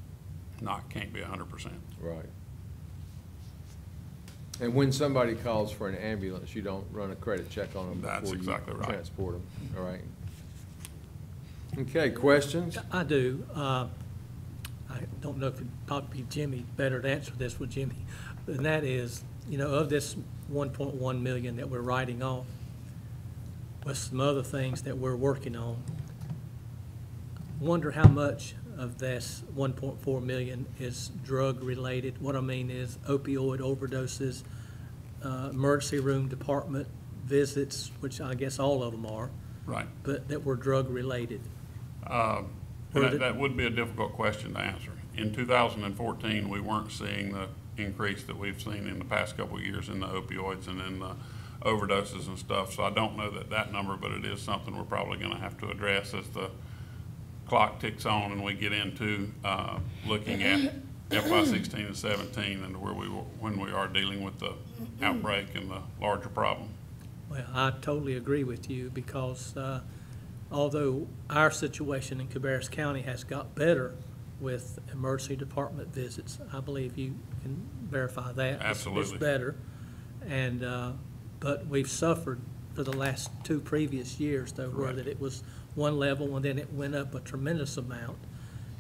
can't be 100%. Right. And when somebody calls for an ambulance, you don't run a credit check on them before you transport them. All right. Okay, questions? I do. I don't know if it'd probably be Jimmy better to answer this with Jimmy, and that is, of this 1.1 million that we're writing off, with some other things that we're working on, wonder how much of this 1.4 million is drug related. What I mean is opioid overdoses, emergency room department visits, which I guess all of them are. Right. But that were drug related. That would be a difficult question to answer. In 2014, we weren't seeing the increase that we've seen in the past couple of years in the opioids and in the overdoses and stuff. So I don't know that number, but it is something we're probably going to have to address as the clock ticks on and we get into looking at FY16 and 17 and when we are dealing with the outbreak and the larger problem. Well, I totally agree with you, because although our situation in Cabarrus County has got better with emergency department visits, I believe you can verify that. Absolutely. It's better. And but we've suffered for the last 2 previous years, though, where that it was one level and then it went up a tremendous amount.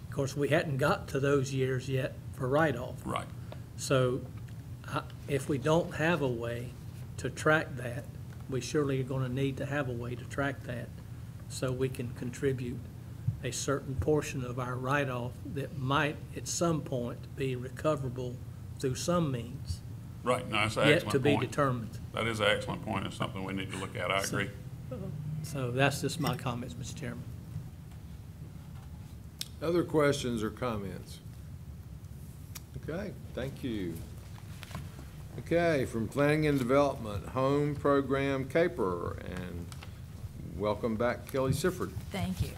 Of course, we hadn't got to those years yet for write-off. Right. So if we don't have a way to track that, we surely are going to need to have a way to track that so we can contribute a certain portion of our write-off that might at some point be recoverable through some means. Right. No, that's an excellent point. Yet to be determined. That is an excellent point. It's something we need to look at. I agree. So that's just my comments, Mr. Chairman. Other questions or comments? Okay, thank you. Okay, from Planning and Development, Home Program Caper, and welcome back, Kelly Sifford. Thank you.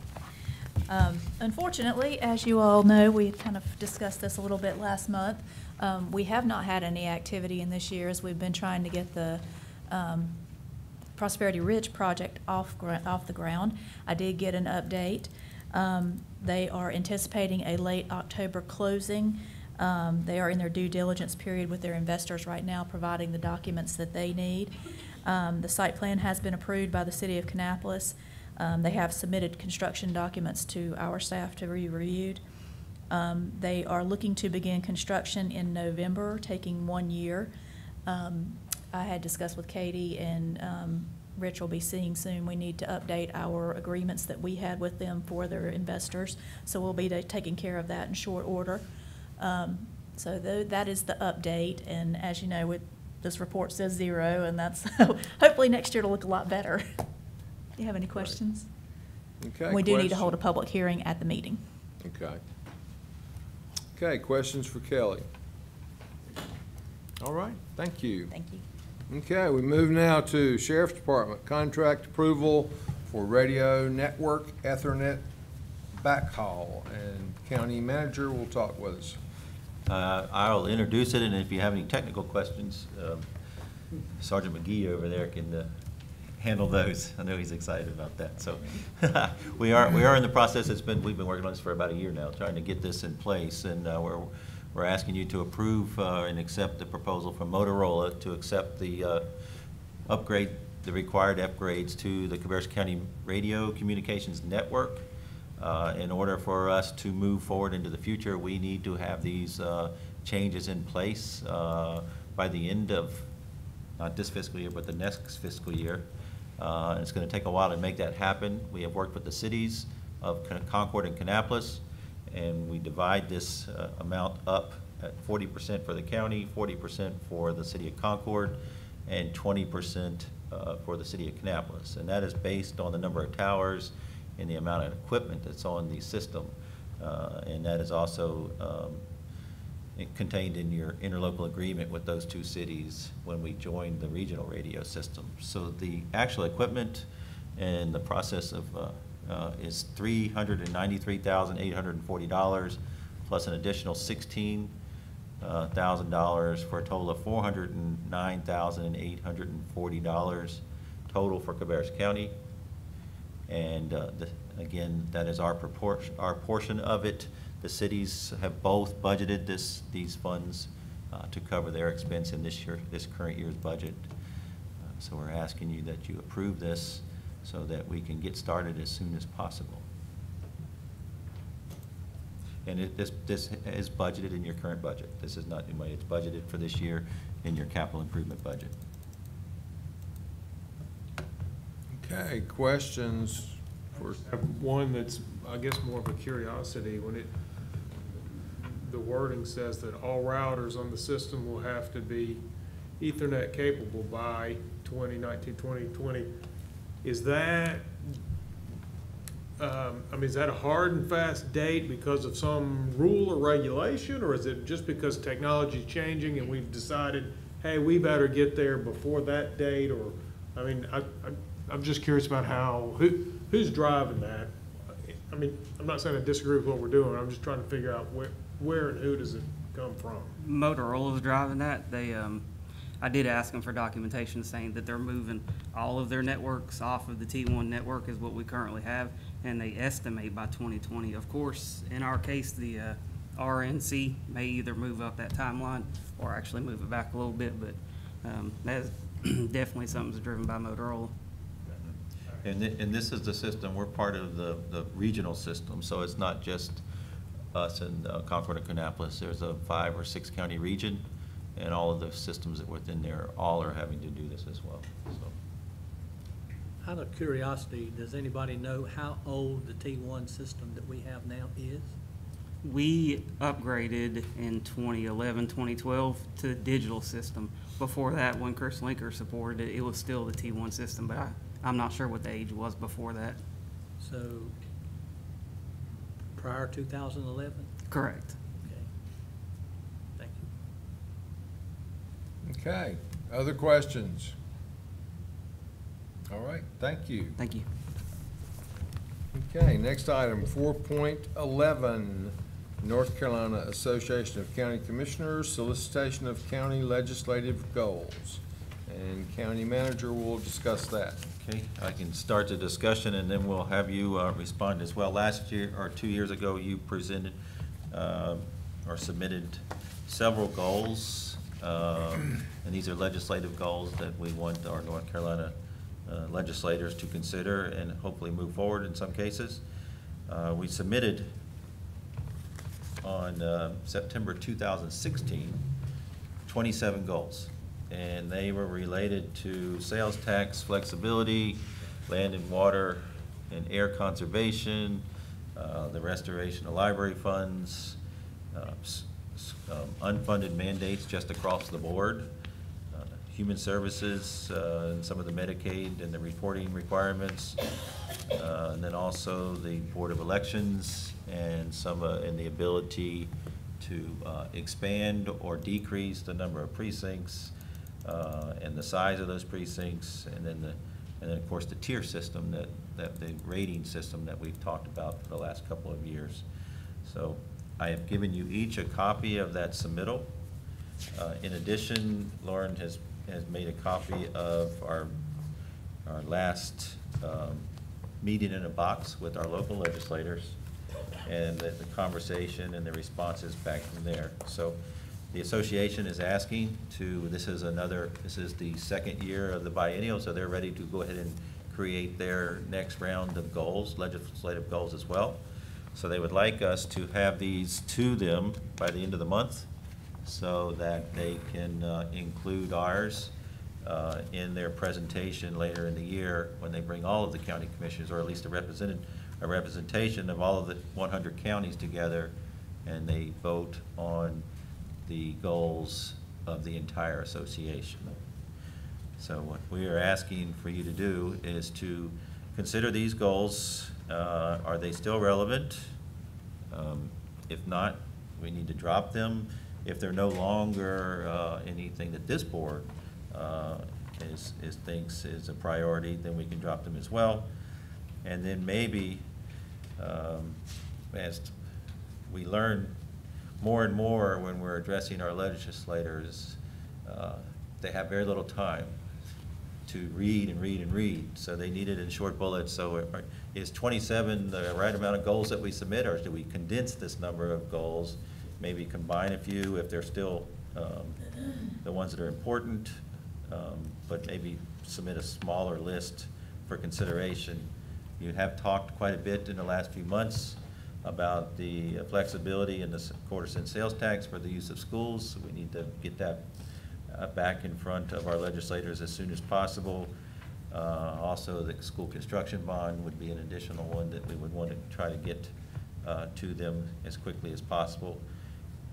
Unfortunately, as you all know, we kind of discussed this a little bit last month. We have not had any activity in this year as we've been trying to get the Prosperity Ridge project off the ground. I did get an update. They are anticipating a late October closing. They are in their due diligence period with their investors right now, providing the documents that they need. The site plan has been approved by the City of Kannapolis. They have submitted construction documents to our staff to be reviewed. They are looking to begin construction in November, taking 1 year. I had discussed with Katie, and Rich will be seeing soon. We need to update our agreements that we had with them for their investors, so we'll be taking care of that in short order. So that is the update, and as you know, this report says 0, and that's hopefully next year it'll look a lot better. Do you have any questions? Okay. We do need to hold a public hearing at the meeting. Okay. Okay, questions for Kelly? All right, thank you. Thank you. Okay, we move now to Sheriff's Department, contract approval for radio network Ethernet backhaul, and County Manager will talk with us. I'll introduce it, and if you have any technical questions, Sergeant McGee over there can handle those. I know he's excited about that. So we are in the process. We've been working on this for about a year now, trying to get this in place, and we're asking you to approve and accept the proposal from Motorola to accept the required upgrades to the Cabarrus County Radio Communications Network. In order for us to move forward into the future, we need to have these changes in place by the end of, not this fiscal year, but the next fiscal year. It's going to take a while to make that happen. We have worked with the cities of Concord and Kannapolis, and we divide this amount up at 40% for the county, 40% for the city of Concord, and 20% for the city of Kannapolis. And that is based on the number of towers and the amount of equipment that's on the system. And that is also contained in your interlocal agreement with those two cities when we joined the regional radio system. So the actual equipment and the process of is $393,840 plus an additional $16,000 for a total of $409,840 total for Cabarrus County. And again, that is our portion of it. The cities have both budgeted these funds to cover their expense in this current year's budget. So we're asking you that you approve this so that we can get started as soon as possible. And this is budgeted in your current budget. This is not new money. It's budgeted for this year in your capital improvement budget. Okay, questions for? I have one that's, I guess, more of a curiosity. When the wording says that all routers on the system will have to be Ethernet capable by 2020, is that, is that a hard and fast date because of some rule or regulation, or is it just because technology is changing and we've decided, hey, we better get there before that date? Or, I'm just curious about who's driving that. I'm not saying I disagree with what we're doing. I'm just trying to figure out where and who does it come from. Motorola's driving that. I did ask them for documentation saying that they're moving all of their networks off of the T1 network is what we currently have, and they estimate by 2020. Of course, in our case, the RNC may either move up that timeline or actually move it back a little bit, but that's definitely something that's driven by Motorola. And this is the system, we're part of the regional system, so it's not just us and Concord and Kannapolis. There's a 5 or 6 county region, and all of the systems that are within there all are having to do this as well. So. Out of curiosity, does anybody know how old the T1 system that we have now is? We upgraded in 2011, 2012 to the digital system. Before that, when Chris Linker supported it, it was still the T1 system, but I'm not sure what the age was before that. So prior 2011? Correct. Okay. Thank you. Okay, other questions? All right, thank you. Thank you. Okay, next item, 4.11, North Carolina Association of County Commissioners, solicitation of county legislative goals. And county manager will discuss that. Okay, I can start the discussion and then we'll have you respond as well. Last year, or 2 years ago, you presented or submitted several goals. And these are legislative goals that we want our North Carolina legislators to consider and hopefully move forward in some cases. We submitted on September 2016, 27 goals. And they were related to sales tax flexibility, land and water and air conservation, the restoration of library funds, unfunded mandates just across the board, human services, and some of the Medicaid and the reporting requirements, and then also the Board of Elections and and the ability to expand or decrease the number of precincts, and the size of those precincts, and then of course the tier system that the rating system that we've talked about for the last couple of years. So I have given you each a copy of that submittal. In addition, Lauren has made a copy of our last meeting in a box with our local legislators and the conversation and the responses back from there. So the association is asking this is the second year of the biennial, so they're ready to go ahead and create their next round of goals, legislative goals as well. So they would like us to have these to them by the end of the month so that they can include ours in their presentation later in the year when they bring all of the county commissioners, or at least a representation of all of the 100 counties together, and they vote on the goals of the entire association. So what we are asking for you to do is to consider these goals. Are they still relevant? If not, we need to drop them. If they're no longer anything that this board thinks is a priority, then we can drop them as well. And then maybe as we learn more and more when we're addressing our legislators, they have very little time to read and read and read, so they need it in short bullets. So is 27 the right amount of goals that we submit, or do we condense this number of goals, maybe combine a few if they're still the ones that are important, but maybe submit a smaller list for consideration? You have talked quite a bit in the last few months about the flexibility in the quarter-cent sales tax for the use of schools. So we need to get that back in front of our legislators as soon as possible. Also, the school construction bond would be an additional one that we would want to try to get to them as quickly as possible.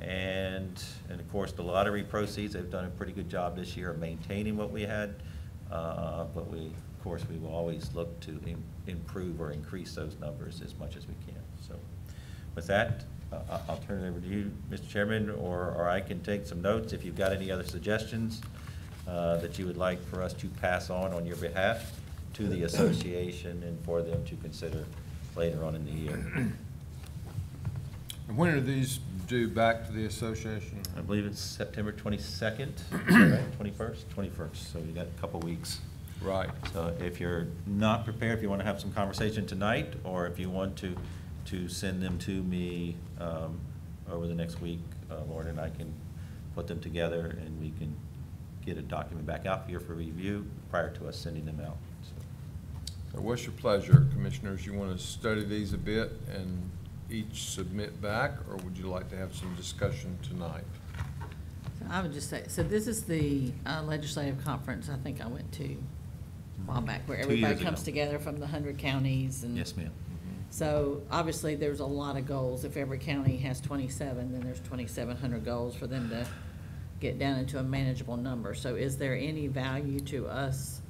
And of course, the lottery proceeds, they've done a pretty good job this year of maintaining what we had, but of course, we will always look to improve or increase those numbers as much as we can. So with that, I'll turn it over to you, Mr. Chairman, or I can take some notes if you've got any other suggestions that you would like for us to pass on your behalf to the association and for them to consider later on in the year. And when are these due back to the association? I believe it's September 22nd, right? 21st? 21st, so you got a couple weeks. Right. So if you're not prepared, if you want to have some conversation tonight, or if you want to send them to me over the next week, Lauren and I can put them together and we can get a document back out here for review prior to us sending them out. So what's your pleasure, commissioners? You want to study these a bit and each submit back, or would you like to have some discussion tonight? So I would just say, so this is the legislative conference I think I went to a while back, where everybody comes together from the 100 counties. And yes, ma'am. So obviously there's a lot of goals. If every county has 27, then there's 2,700 goals for them to get down into a manageable number. So is there any value to us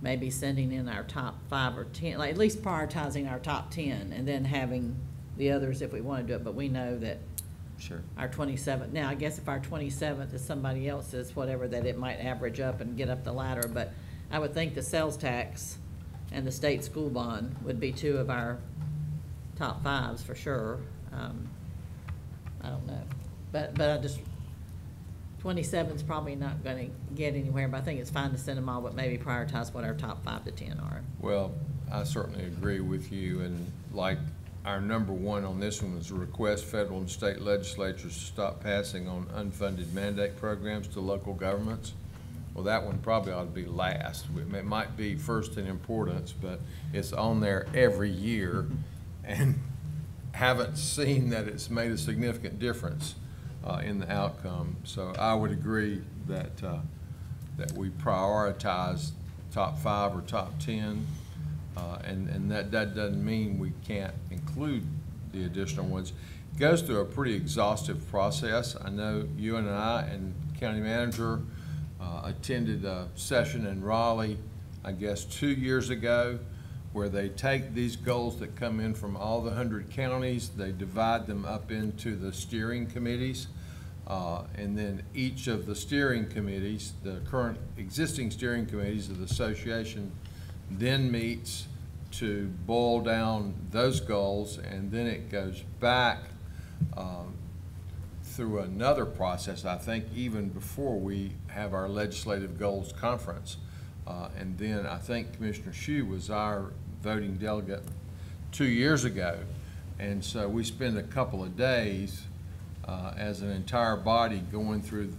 maybe sending in our top 5 or 10, like at least prioritizing our top 10 and then having the others if we want to do it. But we know that Sure. our 27th, now I guess if our 27th is somebody else's, whatever, that it might average up and get up the ladder. But I would think the sales tax and the state school bond would be 2 of our top 5s for sure. I don't know. But I just, 27's probably not going to get anywhere, but I think it's fine to send them all, but maybe prioritize what our top 5 to 10 are. Well, I certainly agree with you, and like our number 1 on this one was a request federal and state legislatures to stop passing on unfunded mandate programs to local governments. Well, that one probably ought to be last. It might be first in importance, but it's on there every year, and haven't seen that it's made a significant difference in the outcome. So I would agree that that we prioritize top 5 or top 10, and that doesn't mean we can't include the additional ones. It goes through a pretty exhaustive process. I know you and I and county manager attended a session in Raleigh, I guess 2 years ago, where they take these goals that come in from all the 100 counties, they divide them up into the steering committees, and then each of the steering committees, the current existing steering committees of the association, then meets to boil down those goals, and then it goes back through another process, I think, even before we have our legislative goals conference. And then I think Commissioner Shue was our voting delegate 2 years ago. And so we spend a couple of days as an entire body going through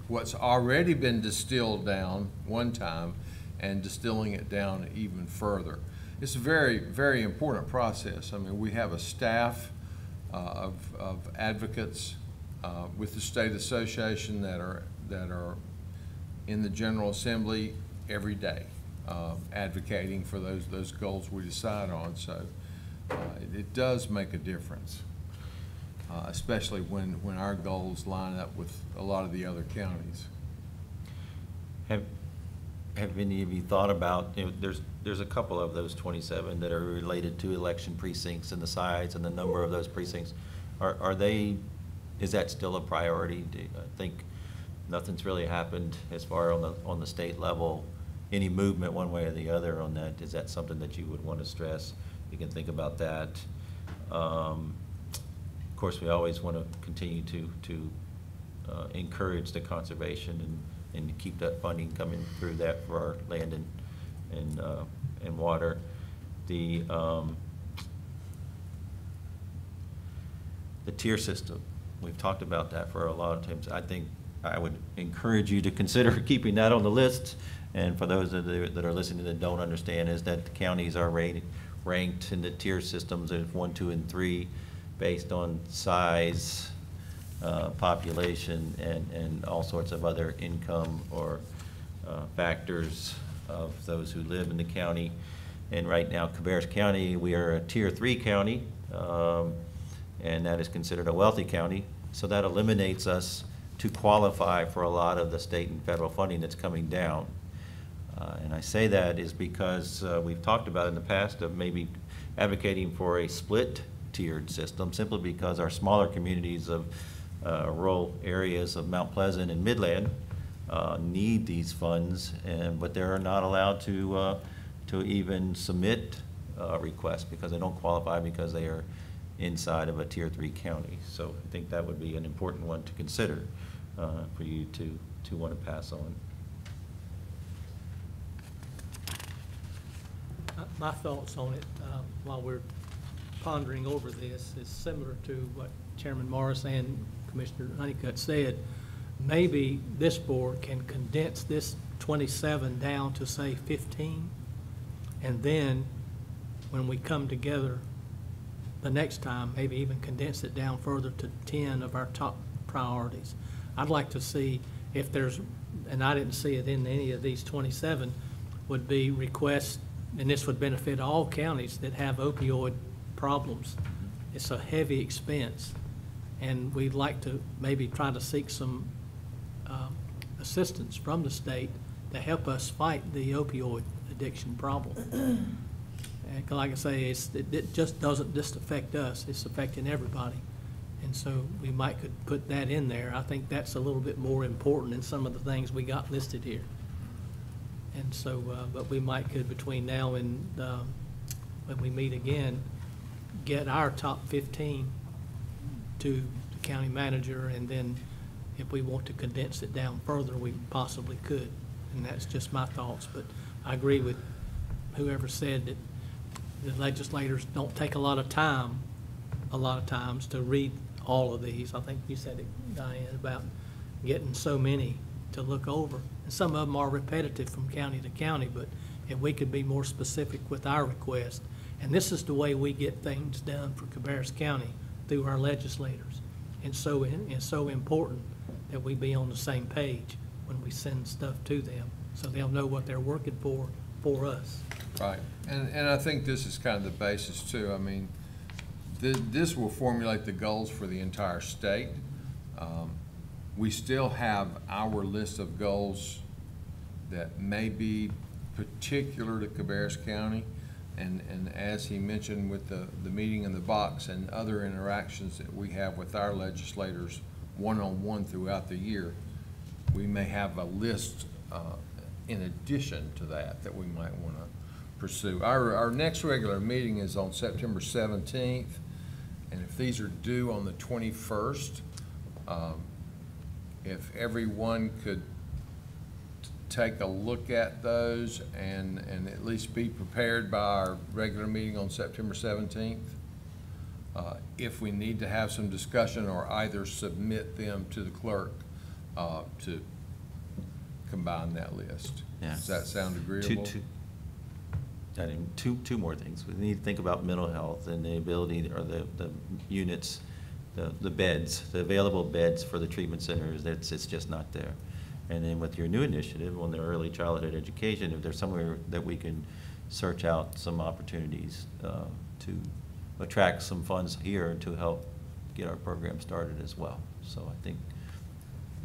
what's already been distilled down one time and distilling it down even further. It's a very, very important process. I mean, we have a staff of advocates with the state association that are in the General Assembly every day, advocating for those goals we decide on. So it does make a difference, especially when our goals line up with a lot of the other counties. Have any of you thought about, you know, there's a couple of those 27 that are related to election precincts and the size and the number of those precincts. Is that still a priority? Do you think nothing's really happened as far on the state level? Any movement one way or the other on that? Is that something that you would want to stress? You can think about that. Of course, we always want to continue to encourage the conservation and to keep that funding coming through that for our land and water. The tier system, we've talked about that for a lot of times. I think I would encourage you to consider keeping that on the list. And for those that are listening that don't understand, is that the counties are ranked in the tier systems of 1, 2, and 3 based on size, population, and all sorts of other income or factors of those who live in the county. And right now, Cabarrus County, we are a tier 3 county, and that is considered a wealthy county. So that eliminates us to qualify for a lot of the state and federal funding that's coming down. And I say that is because we've talked about in the past of maybe advocating for a split tiered system, simply because our smaller communities of rural areas of Mount Pleasant and Midland need these funds, but they're not allowed to even submit requests because they don't qualify because they are inside of a tier 3 county. So I think that would be an important one to consider for you to want to pass on. My thoughts on it while we're pondering over this is similar to what Chairman Morris and Commissioner Honeycutt said. Maybe this board can condense this 27 down to, say, 15, and then when we come together the next time, maybe even condense it down further to 10 of our top priorities. I'd like to see if there's, and I didn't see it in any of these 27, would be requests, and this would benefit all counties that have opioid problems. It's a heavy expense, and we'd like to maybe try to seek some assistance from the state to help us fight the opioid addiction problem. And like I say, it just doesn't just affect us, it's affecting everybody. And so we could put that in there. I think that's a little bit more important than some of the things we got listed here. And so, but we could between now and when we meet again, get our top 15 to the county manager, and then if we want to condense it down further, we possibly could. And that's just my thoughts, but I agree with whoever said that the legislators don't take a lot of times to read all of these. I think you said it, Diane, about getting so many to look over. And some of them are repetitive from county to county, but if we could be more specific with our request, and this is the way we get things done for Cabarrus County through our legislators. And so it's so important that we be on the same page when we send stuff to them, so they'll know what they're working for us. Right, and I think this is kind of the basis too. I mean, this will formulate the goals for the entire state. We still have our list of goals that may be particular to Cabarrus County, and as he mentioned with the meeting in the box and other interactions that we have with our legislators one-on-one throughout the year, we may have a list in addition to that we might want to pursue. Our next regular meeting is on September 17th, and if these are due on the 21st, if everyone could take a look at those and at least be prepared by our regular meeting on September 17th, if we need to have some discussion or either submit them to the clerk to combine that list. Yeah. Does that sound agreeable? Two more things. We need to think about mental health and the ability, or the units, the beds, the available beds for the treatment centers. It's just not there. And then with your new initiative on the early childhood education, if there's somewhere that we can search out some opportunities to attract some funds here to help get our program started as well. So I think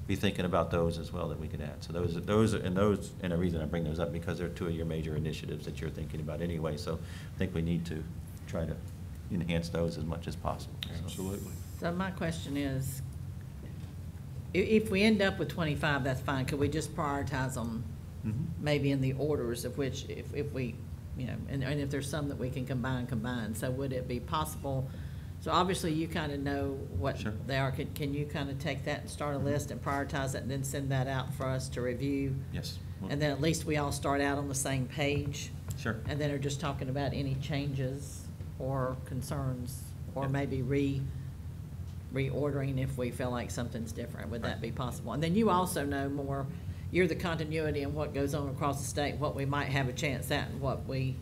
be thinking about those as well that we could add. So those, and the reason I bring those up because they're two of your major initiatives that you're thinking about anyway. So I think we need to try to enhance those as much as possible. Absolutely. So my question is, if we end up with 25, that's fine. Could we just prioritize them maybe in the orders of which, if we, you know, and if there's some that we can combine. So would it be possible? So obviously you kind of know what they are. Can you kind of take that and start a list and prioritize it and then send that out for us to review? Yes. And then at least we all start out on the same page. Sure. And then are just talking about any changes or concerns, or maybe reordering if we feel like something's different. Would that be possible? And then you also know more, you're the continuity in what goes on across the state, what we might have a chance at, and what we,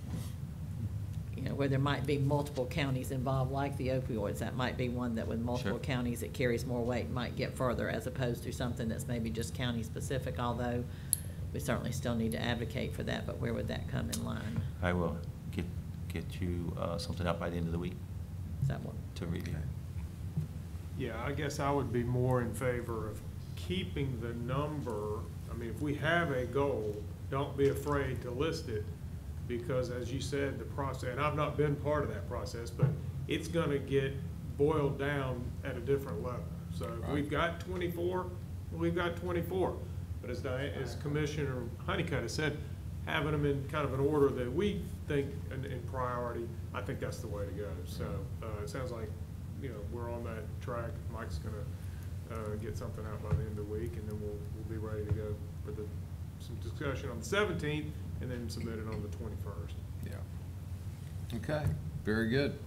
you know, where there might be multiple counties involved, like the opioids. That might be one that with multiple counties, it carries more weight, might get further, as opposed to something that's maybe just county specific, although we certainly still need to advocate for that. But where would that come in line? I will get you something out by the end of the week. Is that one? To review. Yeah, I guess I would be more in favor of keeping the number. I mean, if we have a goal, don't be afraid to list it, because as you said, the process, and I've not been part of that process, but it's gonna get boiled down at a different level. So if we've got 24, we've got 24. But as Commissioner Honeycutt has said, having them in kind of an order that we think in priority, I think that's the way to go. So it sounds like, you know, we're on that track. Mike's gonna get something out by the end of the week, and then we'll be ready to go for some discussion on the 17th, and then submit it on the 21st. Yeah. Okay, very good.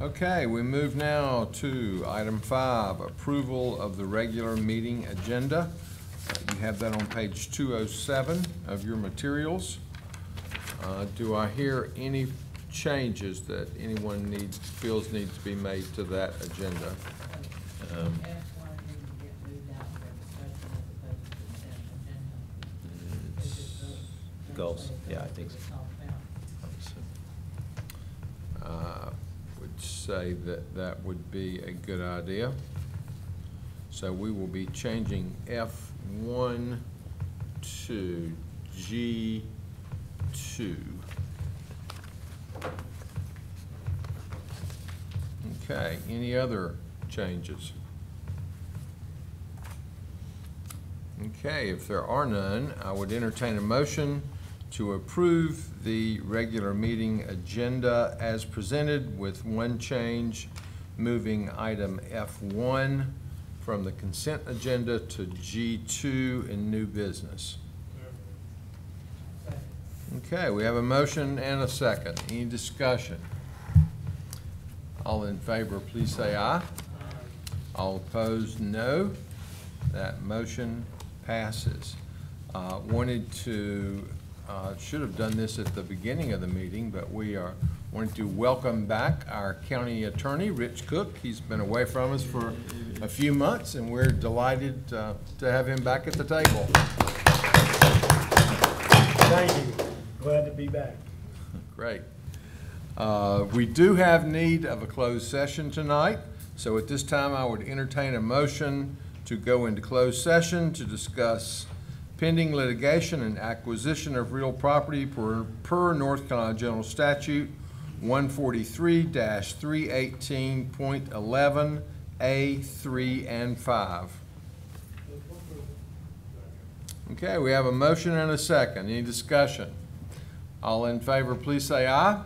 Okay, we move now to item 5, approval of the regular meeting agenda. You have that on page 207 of your materials. Do I hear any changes that anyone feels need to be made to that agenda? Goals, yeah, I think so. Would say that would be a good idea. So we will be changing F1 to G2. Okay, any other changes? Okay, if there are none, I would entertain a motion to approve the regular meeting agenda as presented with one change, moving item F1 from the consent agenda to G2 in new business. Okay, we have a motion and a second. Any discussion? All in favor, please say aye. All opposed, no. That motion passes. Wanted to, should have done this at the beginning of the meeting, but we are wanting to welcome back our county attorney, Rich Cook. He's been away from us for a few months, and we're delighted to have him back at the table. Thank you. Glad to be back. Great. We do have need of a closed session tonight, so at this time I would entertain a motion to go into closed session to discuss pending litigation and acquisition of real property per North Carolina General Statute 143-318.11 A, 3, and 5. Okay, we have a motion and a second. Any discussion? All in favor, please say aye.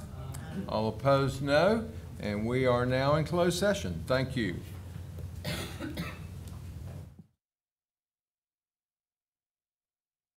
All opposed, no. And we are now in closed session. Thank you.